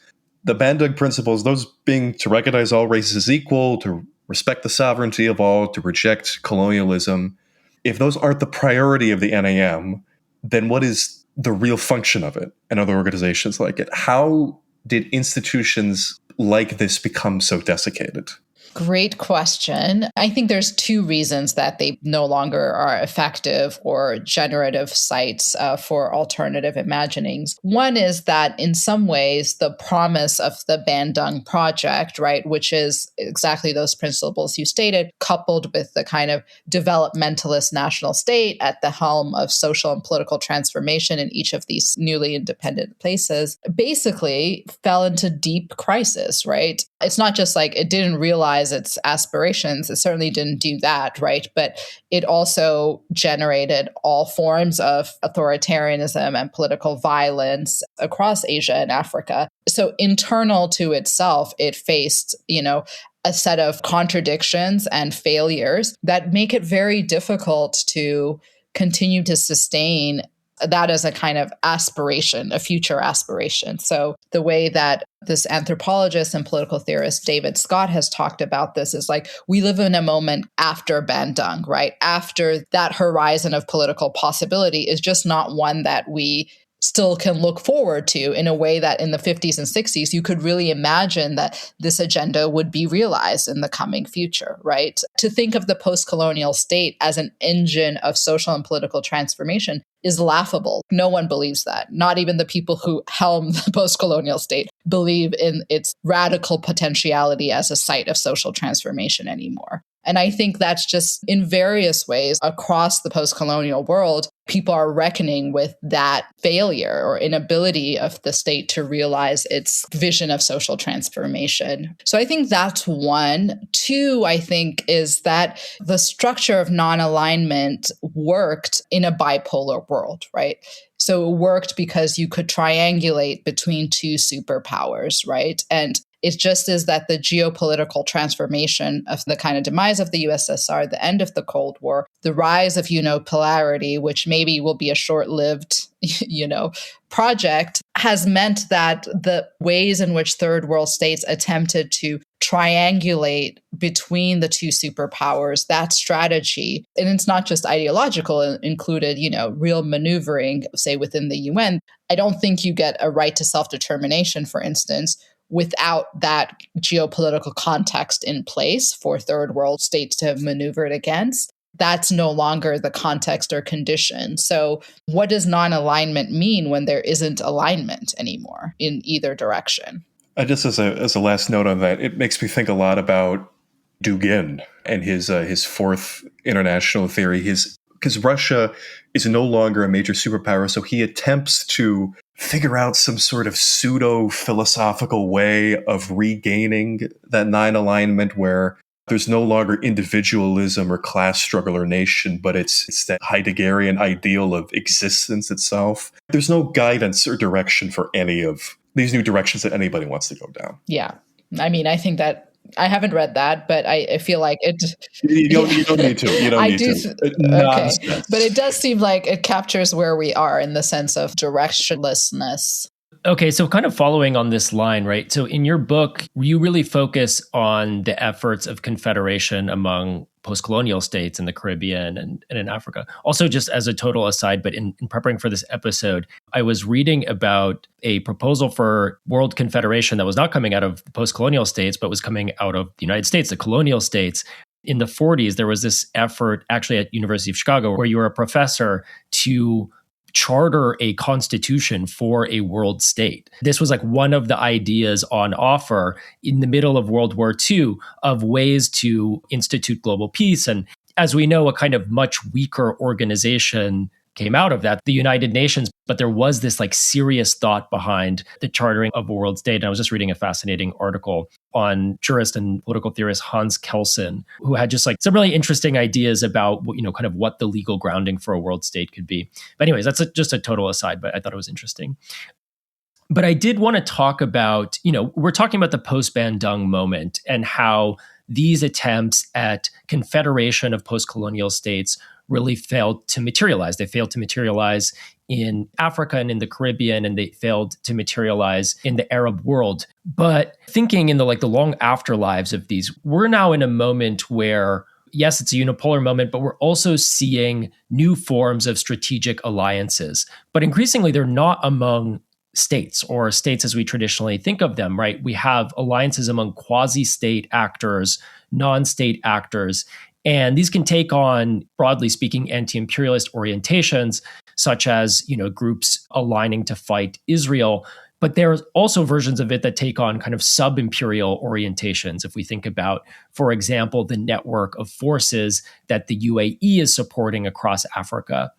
The Bandung principles, those being to recognize all races as equal, to respect the sovereignty of all, to reject colonialism. If those aren't the priority of the NAM, then what is the real function of it and other organizations like it? How did institutions like this become so desiccated? Great question. I think there's two reasons that they no longer are effective or generative sites for alternative imaginings. One is that in some ways, the promise of the Bandung project, right, which is exactly those principles you stated, coupled with the kind of developmentalist national state at the helm of social and political transformation in each of these newly independent places, basically fell into deep crisis, right? It's not just like it didn't realize its aspirations. It certainly didn't do that, right? But it also generated all forms of authoritarianism and political violence across Asia and Africa. So internal to itself, it faced, a set of contradictions and failures that make it very difficult to continue to sustain that as a kind of aspiration, a future aspiration. So the way that this anthropologist and political theorist David Scott has talked about this is like, we live in a moment after Bandung, right? After that horizon of political possibility is just not one that we still can look forward to in a way that in the 50s and 60s, you could really imagine that this agenda would be realized in the coming future, right? To think of the post-colonial state as an engine of social and political transformation is laughable. No one believes that. Not even the people who helm the post-colonial state believe in its radical potentiality as a site of social transformation anymore. And I think that's just in various ways across the post-colonial world, people are reckoning with that failure or inability of the state to realize its vision of social transformation. So I think that's one. Two, I think, is that the structure of non-alignment worked in a bipolar world, right? So it worked because you could triangulate between two superpowers, right? And It just is that the geopolitical transformation of the kind of demise of the USSR, the end of the Cold War, the rise of unipolarity, which maybe will be a short-lived, project, has meant that the ways in which third world states attempted to triangulate between the two superpowers, that strategy, and it's not just ideological, it included, real maneuvering, say within the UN. I don't think you get a right to self-determination, for instance, without that geopolitical context in place for third world states to have maneuvered against. That's no longer the context or condition. So what does non-alignment mean when there isn't alignment anymore in either direction? Just as a last note on that, it makes me think a lot about Dugin and his fourth international theory. Because Russia is no longer a major superpower, so he attempts to figure out some sort of pseudo-philosophical way of regaining that non-alignment where there's no longer individualism or class struggle or nation, but it's that Heideggerian ideal of existence itself. There's no guidance or direction for any of these new directions that anybody wants to go down. Yeah. I mean, I think that I haven't read that, but I feel like it. You don't need to. You don't need to. Okay. But it does seem like it captures where we are in the sense of directionlessness. Okay, so kind of following on this line, right? So in your book, you really focus on the efforts of confederation among post-colonial states in the Caribbean and in Africa. Also, just as a total aside, but in preparing for this episode, I was reading about a proposal for world confederation that was not coming out of the post-colonial states, but was coming out of the United States, the colonial states. In the 40s, there was this effort actually at University of Chicago where you were a professor to charter a constitution for a world state. This was like one of the ideas on offer in the middle of World War II of ways to institute global peace. And as we know, a kind of much weaker organization came out of that, the United Nations. But there was this like serious thought behind the chartering of a world state. And I was just reading a fascinating article on jurist and political theorist Hans Kelsen, who had just like some really interesting ideas about, kind of what the legal grounding for a world state could be. But anyways, that's just a total aside, but I thought it was interesting. But I did want to talk about, we're talking about the post-Bandung moment and how these attempts at confederation of post-colonial states really failed to materialize. They failed to materialize in Africa and in the Caribbean, and they failed to materialize in the Arab world. But thinking in the long afterlives of these, we're now in a moment where, yes, it's a unipolar moment, but we're also seeing new forms of strategic alliances. But increasingly, they're not among states or states as we traditionally think of them, right? We have alliances among quasi-state actors, non-state actors, and these can take on, broadly speaking, anti-imperialist orientations, such as, groups aligning to fight Israel. But there's also versions of it that take on kind of sub-imperial orientations. If we think about, for example, the network of forces that the UAE is supporting across Africa.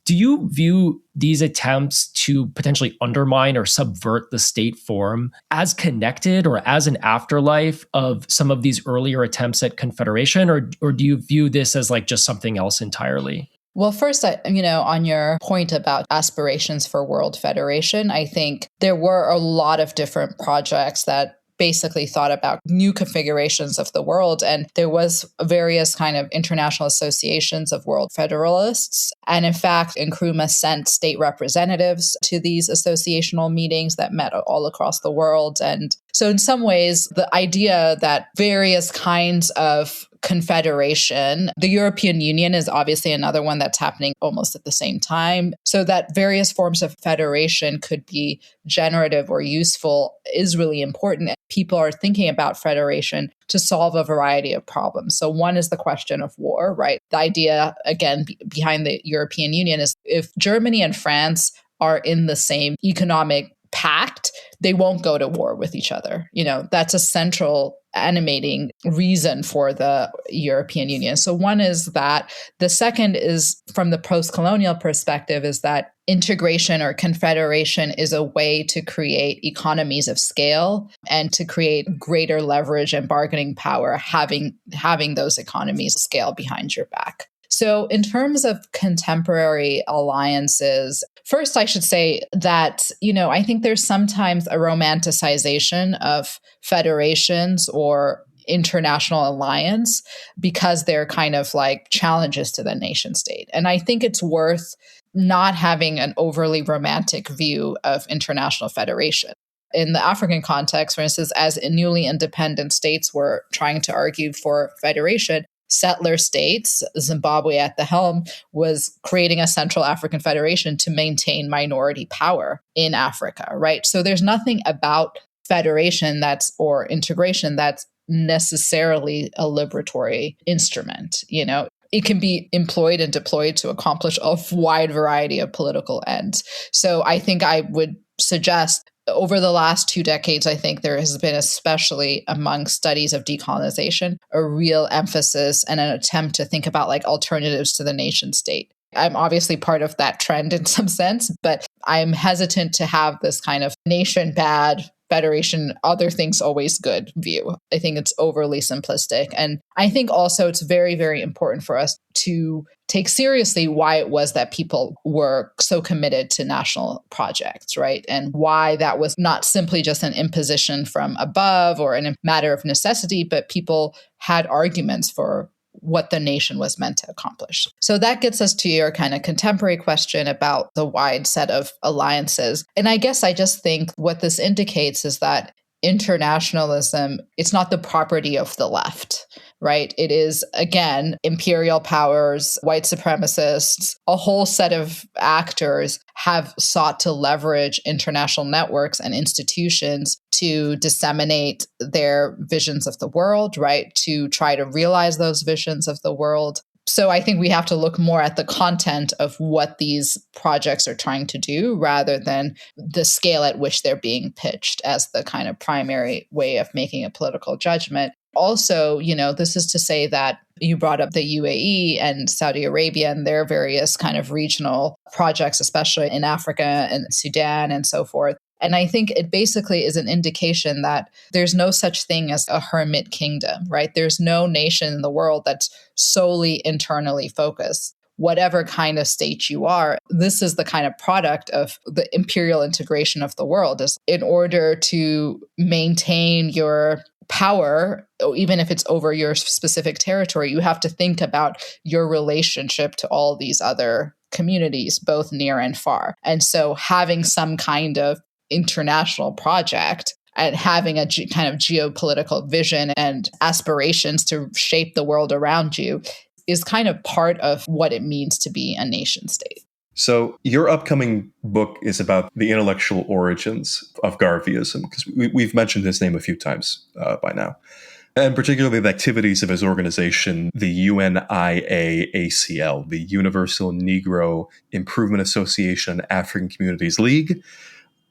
Do you view these attempts to potentially undermine or subvert the state form as connected or as an afterlife of some of these earlier attempts at confederation, or do you view this as just something else entirely? Well, first, on your point about aspirations for world federation, I think there were a lot of different projects that basically thought about new configurations of the world. And there was various kind of international associations of world federalists. And in fact, Nkrumah sent state representatives to these associational meetings that met all across the world. And so in some ways, the idea that various kinds of confederation, the European Union is obviously another one that's happening almost at the same time, so that various forms of federation could be generative or useful is really important. People are thinking about federation to solve a variety of problems. So one is the question of war, right? The idea, again, behind the European Union is if Germany and France are in the same economic pact, they won't go to war with each other. That's a central animating reason for the European Union. So one is that. The second is, from the post-colonial perspective, is that integration or confederation is a way to create economies of scale and to create greater leverage and bargaining power, having those economies of scale behind your back. So in terms of contemporary alliances, first I should say that, I think there's sometimes a romanticization of federations or international alliance because they're kind of like challenges to the nation state. And I think it's worth not having an overly romantic view of international federation. In the African context, for instance, as newly independent states were trying to argue for federation, settler states, Zimbabwe at the helm, was creating a Central African Federation to maintain minority power in Africa, right? So there's nothing about federation or integration that's necessarily a liberatory instrument. It can be employed and deployed to accomplish a wide variety of political ends. So I think I would suggest over the last 2 decades, I think there has been, especially among studies of decolonization, a real emphasis and an attempt to think about like alternatives to the nation state. I'm obviously part of that trend in some sense, but I'm hesitant to have this kind of nation bad, federation, other things always good view. I think it's overly simplistic. And I think also it's very, very important for us to take seriously why it was that people were so committed to national projects, right? And why that was not simply just an imposition from above or a matter of necessity, but people had arguments for what the nation was meant to accomplish. So that gets us to your kind of contemporary question about the wide set of alliances. And I guess I just think what this indicates is that internationalism, it's not the property of the left, right? It is, again, imperial powers, white supremacists, a whole set of actors have sought to leverage international networks and institutions to disseminate their visions of the world, right? To try to realize those visions of the world. So I think we have to look more at the content of what these projects are trying to do rather than the scale at which they're being pitched as the kind of primary way of making a political judgment. Also, this is to say that you brought up the UAE and Saudi Arabia and their various kind of regional projects, especially in Africa and Sudan and so forth. And I think it basically is an indication that there's no such thing as a hermit kingdom, right? There's no nation in the world that's solely internally focused. Whatever kind of state you are, this is the kind of product of the imperial integration of the world. Is in order to maintain your power, even if it's over your specific territory, you have to think about your relationship to all these other communities, both near and far. And so having some kind of international project and having a kind of geopolitical vision and aspirations to shape the world around you is kind of part of what it means to be a nation state. So your upcoming book is about the intellectual origins of Garveyism, because we've mentioned his name a few times by now, and particularly the activities of his organization, the UNIAACL, the Universal Negro Improvement Association African Communities League,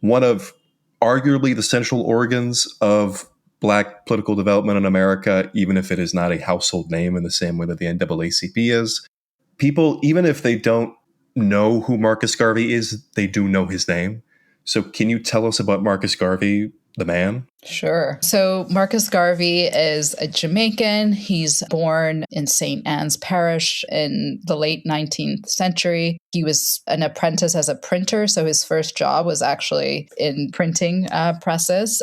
one of arguably the central organs of Black political development in America, even if it is not a household name in the same way that the NAACP is. People, even if they don't know who Marcus Garvey is, they do know his name. So can you tell us about Marcus Garvey, the man? Sure. So Marcus Garvey is a Jamaican. He's born in St. Anne's Parish in the late 19th century. He was an apprentice as a printer, so his first job was actually in printing presses.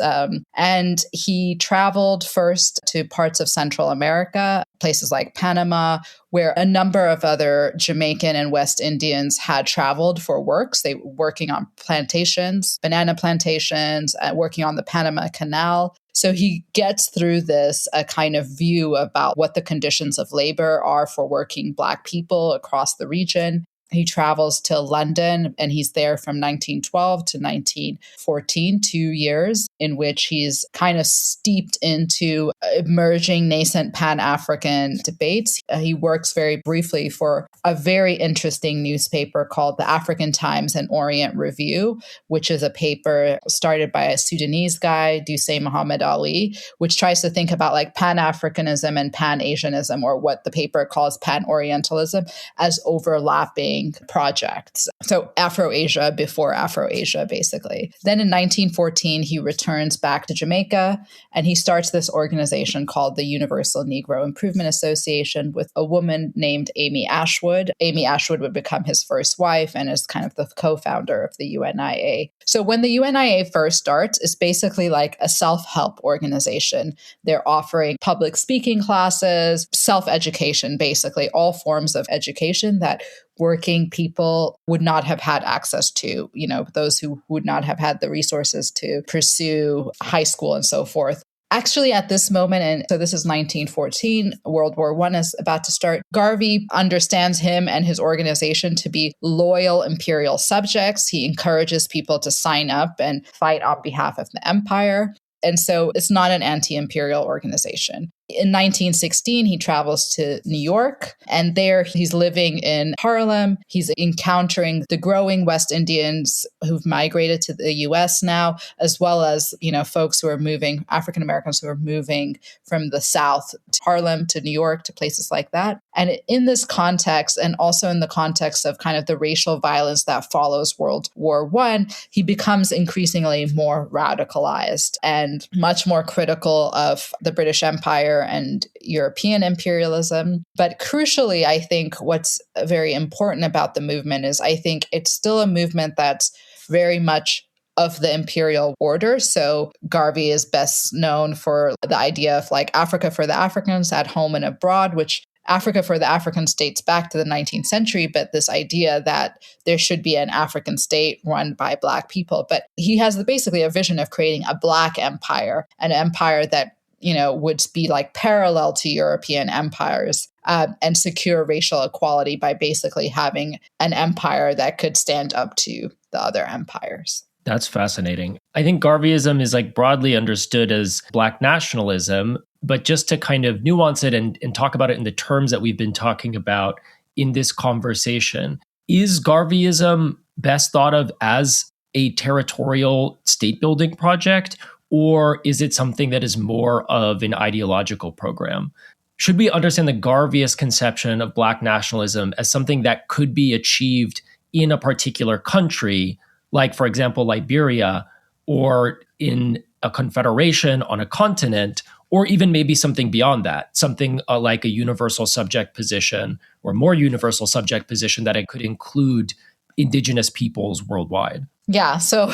And he traveled first to parts of Central America, places like Panama, where a number of other Jamaican and West Indians had traveled for works. They were working on plantations, banana plantations, working on the Panama Canal. So he gets through this a kind of view about what the conditions of labor are for working Black people across the region. He travels to London and he's there from 1912 to 1914, 2 years in which he's kind of steeped into emerging nascent Pan-African debates. He works very briefly for a very interesting newspaper called the African Times and Orient Review, which is a paper started by a Sudanese guy, Dusay Muhammad Ali, which tries to think about like Pan-Africanism and Pan-Asianism, or what the paper calls Pan-Orientalism, as overlapping trading projects. So Afro-Asia before Afro-Asia, basically. Then in 1914, he returns back to Jamaica, and he starts this organization called the Universal Negro Improvement Association with a woman named Amy Ashwood. Amy Ashwood would become his first wife and is kind of the co-founder of the UNIA. So when the UNIA first starts, it's basically like a self-help organization. They're offering public speaking classes, self-education, basically all forms of education that working people would not have had access to, those who would not have had the resources to pursue high school and so forth. Actually, at this moment, and so this is 1914, World War I is about to start, Garvey understands him and his organization to be loyal imperial subjects. He encourages people to sign up and fight on behalf of the empire. And so it's not an anti-imperial organization. In 1916, he travels to New York, and there he's living in Harlem. He's encountering the growing West Indians who've migrated to the U.S. now, as well as, folks who are moving, African Americans who are moving from the South to Harlem, to New York, to places like that. And in this context, and also in the context of kind of the racial violence that follows World War I, he becomes increasingly more radicalized and much more critical of the British Empire and European imperialism. But crucially, I think what's very important about the movement is I think it's still a movement that's very much of the imperial order. So Garvey is best known for the idea of like Africa for the Africans at home and abroad, which Africa for the Africans dates back to the 19th century, but this idea that there should be an African state run by Black people. But he has basically a vision of creating a Black empire, an empire that would be like parallel to European empires and secure racial equality by basically having an empire that could stand up to the other empires. That's fascinating. I think Garveyism is like broadly understood as Black nationalism, but just to kind of nuance it and talk about it in the terms that we've been talking about in this conversation, is Garveyism best thought of as a territorial state building project? Or is it something that is more of an ideological program? Should we understand the Garveyist conception of Black nationalism as something that could be achieved in a particular country, like, for example, Liberia, or in a confederation on a continent, or even maybe something beyond that, something like a universal subject position or more universal subject position that it could include indigenous peoples worldwide? Yeah, so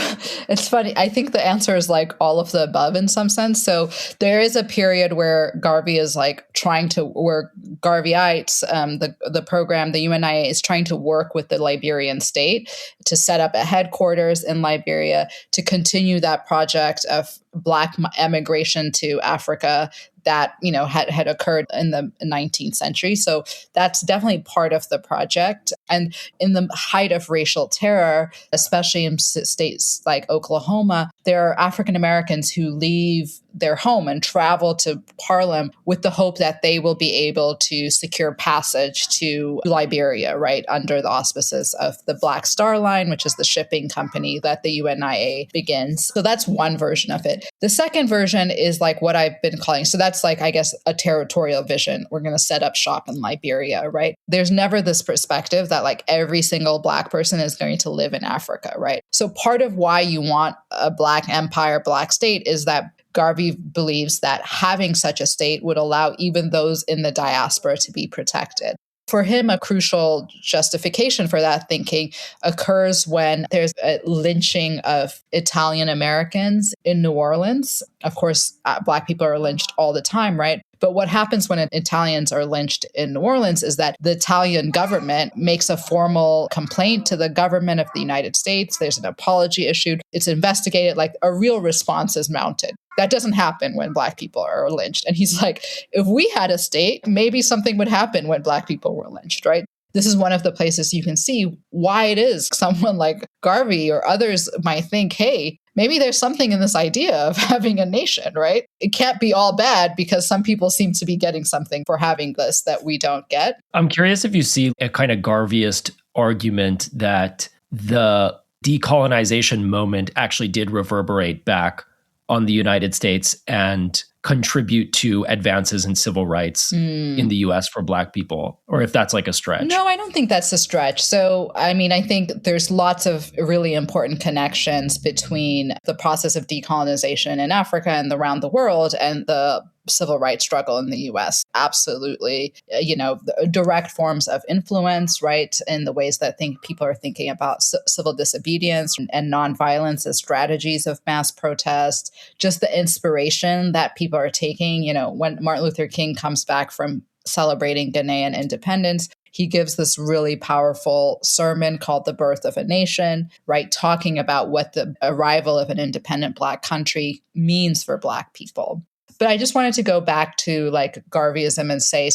it's funny. I think the answer is like all of the above in some sense. So there is a period where Garvey is like where Garveyites, the program, the UNIA is trying to work with the Liberian state to set up a headquarters in Liberia to continue that project of Black emigration to Africa that, had occurred in the 19th century. So that's definitely part of the project. And in the height of racial terror, especially in states like Oklahoma, there are African Americans who leave their home and travel to Harlem with the hope that they will be able to secure passage to Liberia, right, under the auspices of the Black Star Line, which is the shipping company that the UNIA begins. So that's one version of it. The second version is like what I've been calling, so that's like, I guess, a territorial vision. We're going to set up shop in Liberia, right? There's never this perspective that like every single Black person is going to live in Africa, right? So part of why you want a Black empire, Black state is that Garvey believes that having such a state would allow even those in the diaspora to be protected. For him, a crucial justification for that thinking occurs when there's a lynching of Italian Americans in New Orleans. Of course, Black people are lynched all the time, right? But what happens when Italians are lynched in New Orleans is that the Italian government makes a formal complaint to the government of the United States. There's an apology issued. It's investigated, like a real response is mounted. That doesn't happen when Black people are lynched. And he's like, if we had a state, maybe something would happen when Black people were lynched, right? This is one of the places you can see why it is someone like Garvey or others might think, hey, maybe there's something in this idea of having a nation, right? It can't be all bad because some people seem to be getting something for having this that we don't get. I'm curious if you see a kind of Garveyist argument that the decolonization moment actually did reverberate back on the United States and contribute to advances in civil rights in the US for Black people, or if that's like a stretch. No, I don't think that's a stretch. So, I mean, I think there's lots of really important connections between the process of decolonization in Africa and around the world and the civil rights struggle in the US. Absolutely. Direct forms of influence, right? In the ways that people are thinking about civil disobedience and nonviolence as strategies of mass protest, just the inspiration that people are taking. When Martin Luther King comes back from celebrating Ghanaian independence, he gives this really powerful sermon called The Birth of a Nation, right? Talking about what the arrival of an independent Black country means for Black people. But I just wanted to go back to like Garveyism and say,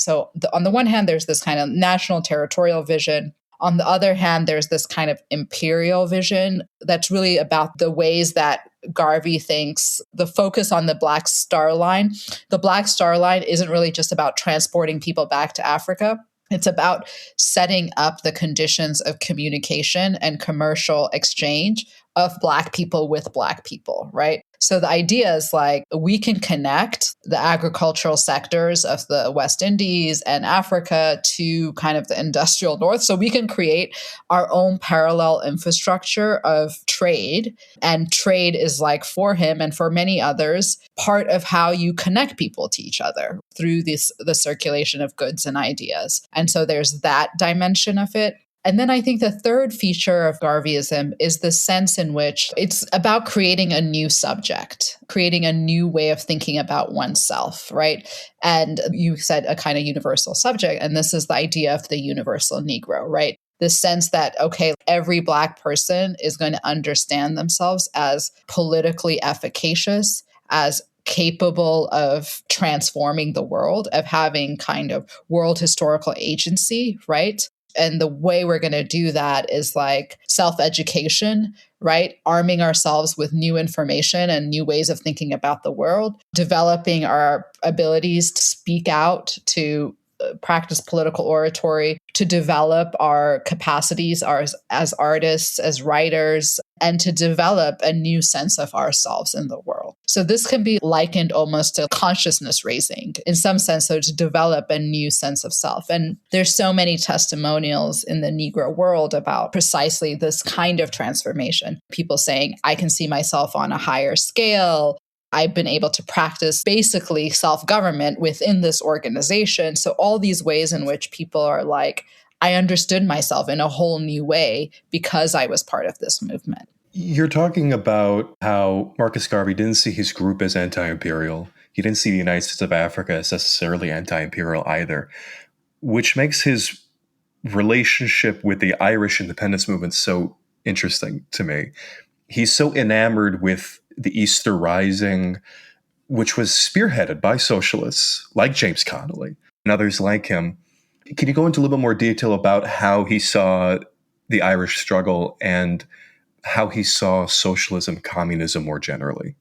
on the one hand, there's this kind of national territorial vision. On the other hand, there's this kind of imperial vision that's really about the ways that Garvey thinks the focus on the Black Star Line. The Black Star Line isn't really just about transporting people back to Africa. It's about setting up the conditions of communication and commercial exchange of Black people with Black people, right? So the idea is like we can connect the agricultural sectors of the West Indies and Africa to kind of the industrial North. So we can create our own parallel infrastructure of trade. And trade is like for him and for many others, part of how you connect people to each other through the circulation of goods and ideas. And so there's that dimension of it. And then I think the third feature of Garveyism is the sense in which it's about creating a new subject, creating a new way of thinking about oneself, right? And you said a kind of universal subject, and this is the idea of the universal Negro, right? The sense that, okay, every Black person is going to understand themselves as politically efficacious, as capable of transforming the world, of having kind of world historical agency, right? And the way we're going to do that is like self-education, right? Arming ourselves with new information and new ways of thinking about the world, developing our abilities to speak out, to practice political oratory, to develop our capacities as artists, as writers, and to develop a new sense of ourselves in the world. So this can be likened almost to consciousness raising in some sense, so to develop a new sense of self. And there's so many testimonials in the Negro world about precisely this kind of transformation. People saying, I can see myself on a higher scale. I've been able to practice basically self-government within this organization. So all these ways in which people are like, I understood myself in a whole new way because I was part of this movement. You're talking about how Marcus Garvey didn't see his group as anti-imperial. He didn't see the United States of Africa as necessarily anti-imperial either, which makes his relationship with the Irish independence movement so interesting to me. He's so enamored with the Easter Rising, which was spearheaded by socialists like James Connolly and others like him. Can you go into a little bit more detail about how he saw the Irish struggle and how he saw socialism, communism more generally?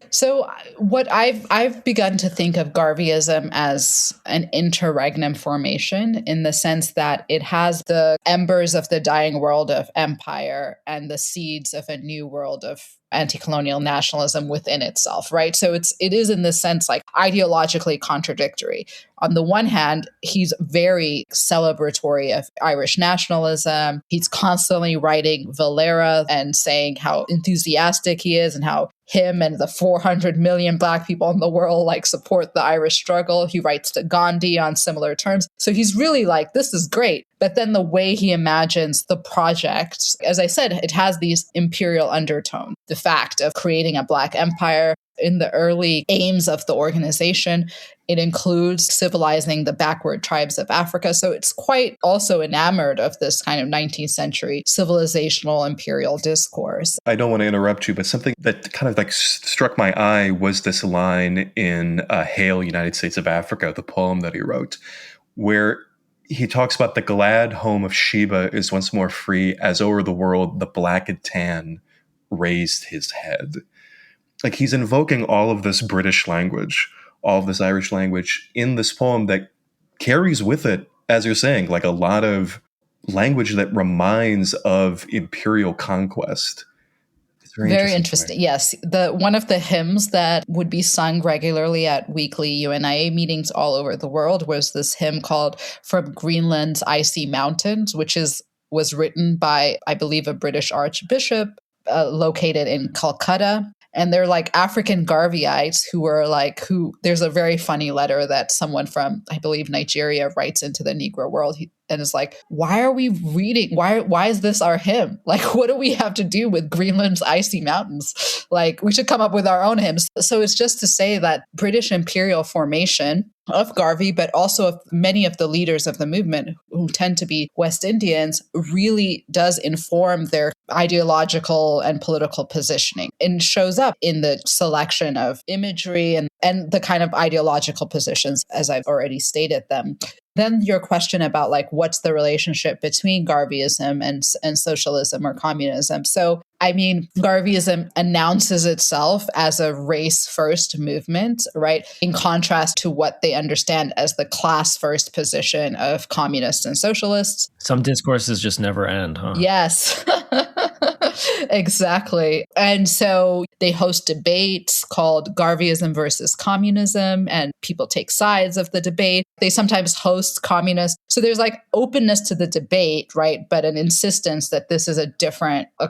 So what I've begun to think of Garveyism as an interregnum formation in the sense that it has the embers of the dying world of empire and the seeds of a new world of anti-colonial nationalism within itself, right? So it is in this sense like ideologically contradictory. On the one hand, he's very celebratory of Irish nationalism. He's constantly writing Valera and saying how enthusiastic he is and how him and the 400 million Black people in the world like support the Irish struggle. He writes to Gandhi on similar terms. So he's really like, this is great. But then the way he imagines the project, as I said, it has these imperial undertones. The fact of creating a Black empire in the early aims of the organization, it includes civilizing the backward tribes of Africa. So it's quite also enamored of this kind of 19th century civilizational imperial discourse. I don't want to interrupt you, but something that kind of like struck my eye was this line in Hail, United States of Africa, the poem that he wrote, where he talks about the glad home of Sheba is once more free, as o'er the world the black and tan raised his head. Like he's invoking all of this British language, all of this Irish language in this poem that carries with it, as you're saying, like a lot of language that reminds of imperial conquest. Very interesting. Yes. One of the hymns that would be sung regularly at weekly UNIA meetings all over the world was this hymn called From Greenland's Icy Mountains, which was written by, I believe, a British archbishop located in Calcutta. And they're like African Garveyites who there's a very funny letter that someone from, I believe, Nigeria writes into the Negro World and is like, why are we reading? Why is this our hymn? Like, what do we have to do with Greenland's icy mountains? Like, we should come up with our own hymns. So it's just to say that British imperial formation of Garvey, but also of many of the leaders of the movement who tend to be West Indians, really does inform their ideological and political positioning and shows up in the selection of imagery and the kind of ideological positions, as I've already stated them. Then your question about like, what's the relationship between Garveyism and socialism or communism? So, I mean, Garveyism announces itself as a race-first movement, right? In contrast to what they understand as the class-first position of communists and socialists. Some discourses just never end, huh? Yes. Exactly. And so they host debates called Garveyism versus communism, and people take sides of the debate. They sometimes host communists. So there's like openness to the debate, right? But an insistence that this is a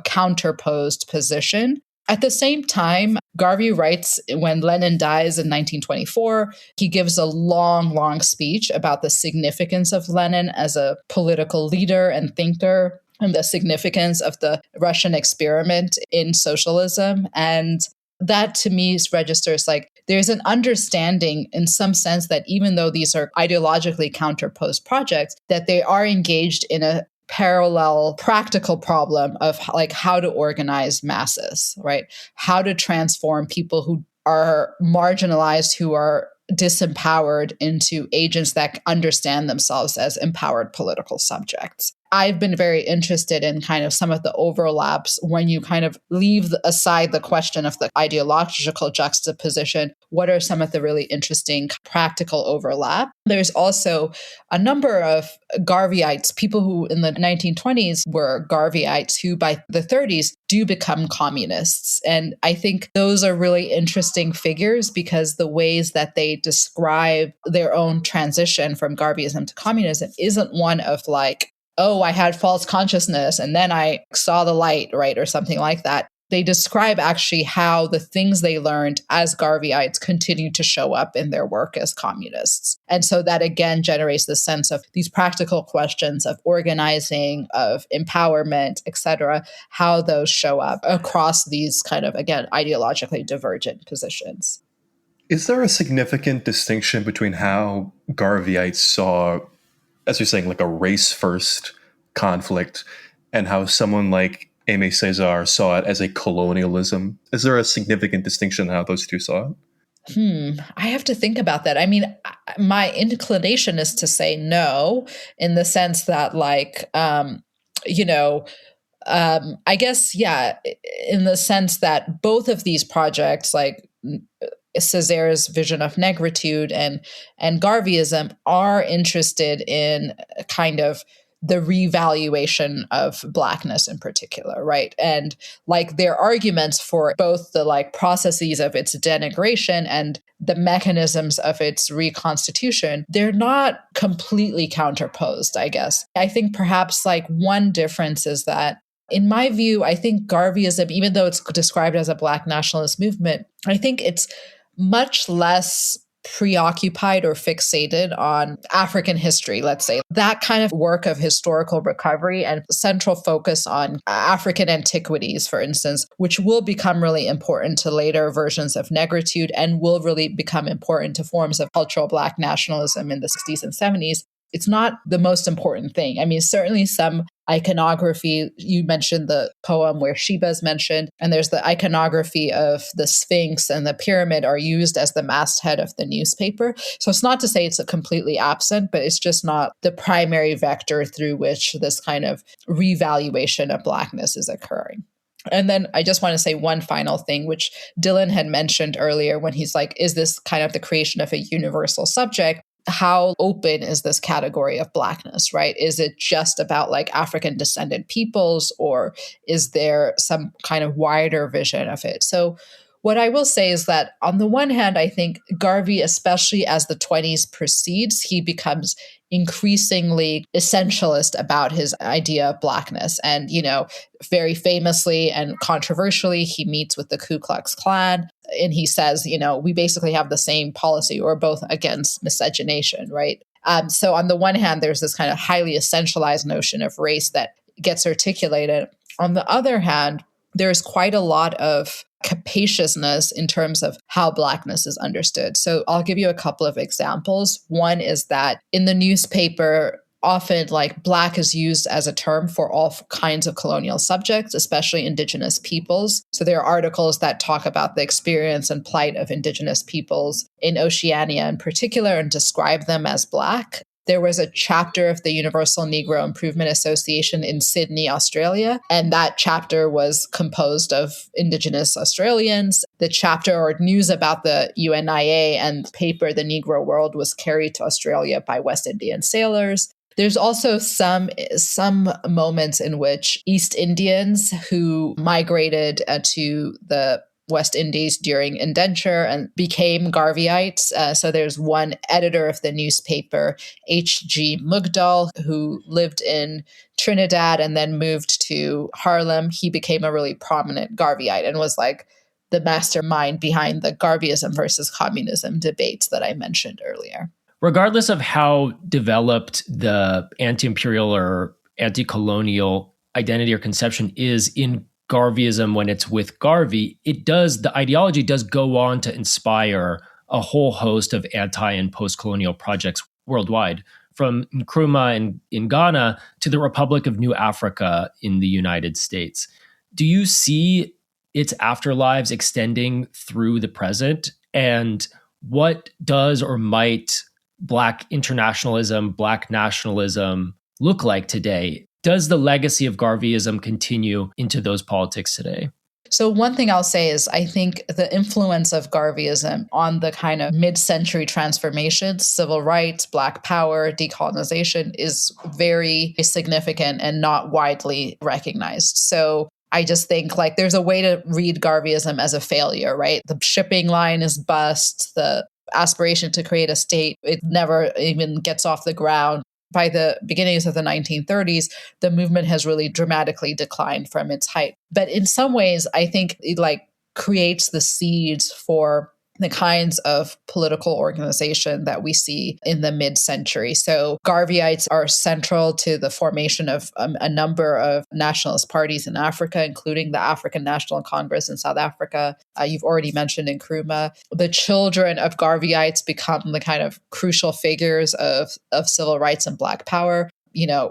counterposed position. At the same time, Garvey writes when Lenin dies in 1924, he gives a long, long speech about the significance of Lenin as a political leader and thinker, and the significance of the Russian experiment in socialism. And that to me registers like there's an understanding in some sense that even though these are ideologically counterposed projects, that they are engaged in a parallel practical problem of like how to organize masses, right? How to transform people who are marginalized, who are disempowered into agents that understand themselves as empowered political subjects. I've been very interested in kind of some of the overlaps when you kind of leave aside the question of the ideological juxtaposition. What are some of the really interesting practical overlap? There's also a number of Garveyites, people who in the 1920s were Garveyites who by the 30s do become communists. And I think those are really interesting figures because the ways that they describe their own transition from Garveyism to communism isn't one of like, oh, I had false consciousness and then I saw the light, right? Or something like that. They describe actually how the things they learned as Garveyites continue to show up in their work as communists. And so that again generates the sense of these practical questions of organizing, of empowerment, et cetera, how those show up across these kind of, again, ideologically divergent positions. Is there a significant distinction between how Garveyites saw, as you're saying, like a race-first conflict, and how someone like Aimé Césaire saw it as a colonialism? Is there a significant distinction in how those two saw it? I have to think about that. I mean, my inclination is to say no, in the sense that like, I guess, yeah, in the sense that both of these projects, like Césaire's vision of negritude and Garveyism, are interested in kind of the revaluation of Blackness in particular, right? And like their arguments for both the like processes of its denigration and the mechanisms of its reconstitution, they're not completely counterposed, I guess. I think perhaps like one difference is that in my view, I think Garveyism, even though it's described as a Black nationalist movement, I think it's much less preoccupied or fixated on African history, let's say. That kind of work of historical recovery and central focus on African antiquities, for instance, which will become really important to later versions of negritude and will really become important to forms of cultural Black nationalism in the 60s and 70s. It's not the most important thing. I mean, certainly some iconography, you mentioned the poem where Sheba is mentioned, and there's the iconography of the Sphinx and the pyramid are used as the masthead of the newspaper. So it's not to say it's completely absent, but it's just not the primary vector through which this kind of revaluation of Blackness is occurring. And then I just want to say one final thing, which Dylan had mentioned earlier when he's like, is this kind of the creation of a universal subject? how open is this category of Blackness, right? Is it just about like African descended peoples, or is there some kind of wider vision of it? So what I will say is that on the one hand, I think Garvey, especially as the 20s proceeds, he becomes increasingly essentialist about his idea of Blackness. And, very famously and controversially, he meets with the Ku Klux Klan and he says, we basically have the same policy, or both against miscegenation, right? So on the one hand, there's this kind of highly essentialized notion of race that gets articulated. On the other hand, there's quite a lot of capaciousness in terms of how Blackness is understood. So I'll give you a couple of examples. One is that in the newspaper, often like Black is used as a term for all kinds of colonial subjects, especially Indigenous peoples. So there are articles that talk about the experience and plight of Indigenous peoples in Oceania in particular and describe them as Black. There was a chapter of the Universal Negro Improvement Association in Sydney, Australia, and that chapter was composed of Indigenous Australians. The chapter or news about the UNIA and paper, The Negro World, was carried to Australia by West Indian sailors. There's also some moments in which East Indians who migrated to the West Indies during indenture and became Garveyites. So there's one editor of the newspaper, H.G. Mugdall, who lived in Trinidad and then moved to Harlem. He became a really prominent Garveyite and was like the mastermind behind the Garveyism versus communism debates that I mentioned earlier. Regardless of how developed the anti-imperial or anti-colonial identity or conception is in Garveyism when it's with Garvey, the ideology does go on to inspire a whole host of anti and post-colonial projects worldwide, from Nkrumah in Ghana to the Republic of New Africa in the United States. Do you see its afterlives extending through the present? And what does or might Black internationalism, Black nationalism look like today? Does the legacy of Garveyism continue into those politics today? So one thing I'll say is I think the influence of Garveyism on the kind of mid-century transformations, civil rights, Black power, decolonization is very significant and not widely recognized. So I just think like there's a way to read Garveyism as a failure, right? The shipping line is bust, the aspiration to create a state, it never even gets off the ground. By the beginnings of the 1930s, the movement has really dramatically declined from its height. But in some ways, I think it like creates the seeds for the kinds of political organization that we see in the mid-century. So Garveyites are central to the formation of a number of nationalist parties in Africa, including the African National Congress in South Africa. You've already mentioned Nkrumah. The children of Garveyites become the kind of crucial figures of civil rights and Black power.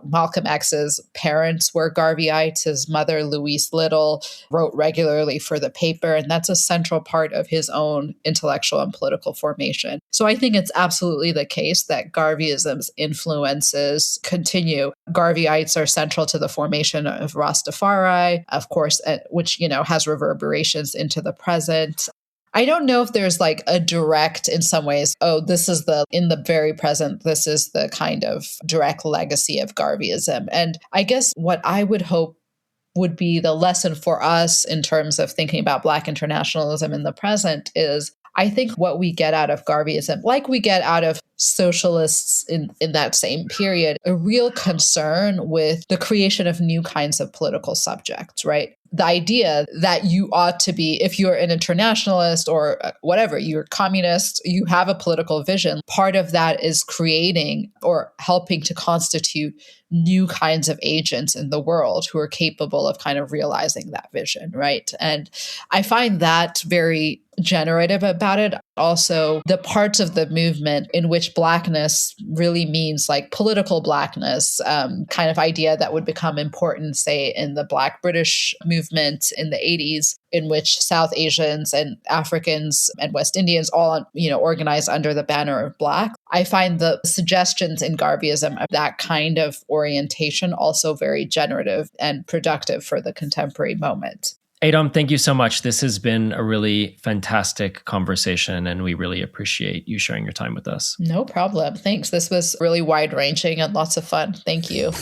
Malcolm X's parents were Garveyites. His mother, Louise Little, wrote regularly for the paper, and that's a central part of his own intellectual and political formation. So I think it's absolutely the case that Garveyism's influences continue. Garveyites are central to the formation of Rastafari, of course, which, has reverberations into the present. I don't know if there's like a direct, in some ways, in the very present, this is the kind of direct legacy of Garveyism. And I guess what I would hope would be the lesson for us in terms of thinking about Black internationalism in the present is I think what we get out of Garveyism, like we get out of socialists in that same period, a real concern with the creation of new kinds of political subjects, right? The idea that you ought to be, if you're an internationalist or whatever, you're communist, you have a political vision. Part of that is creating or helping to constitute new kinds of agents in the world who are capable of kind of realizing that vision, right? And I find that very generative about it. Also, the parts of the movement in which Blackness really means like political Blackness, kind of idea that would become important, say, in the Black British movement in the 80s, in which South Asians and Africans and West Indians all, organized under the banner of Black. I find the suggestions in Garveyism of that kind of orientation also very generative and productive for the contemporary moment. Adom, thank you so much. This has been a really fantastic conversation, and we really appreciate you sharing your time with us. No problem. Thanks. This was really wide-ranging and lots of fun. Thank you.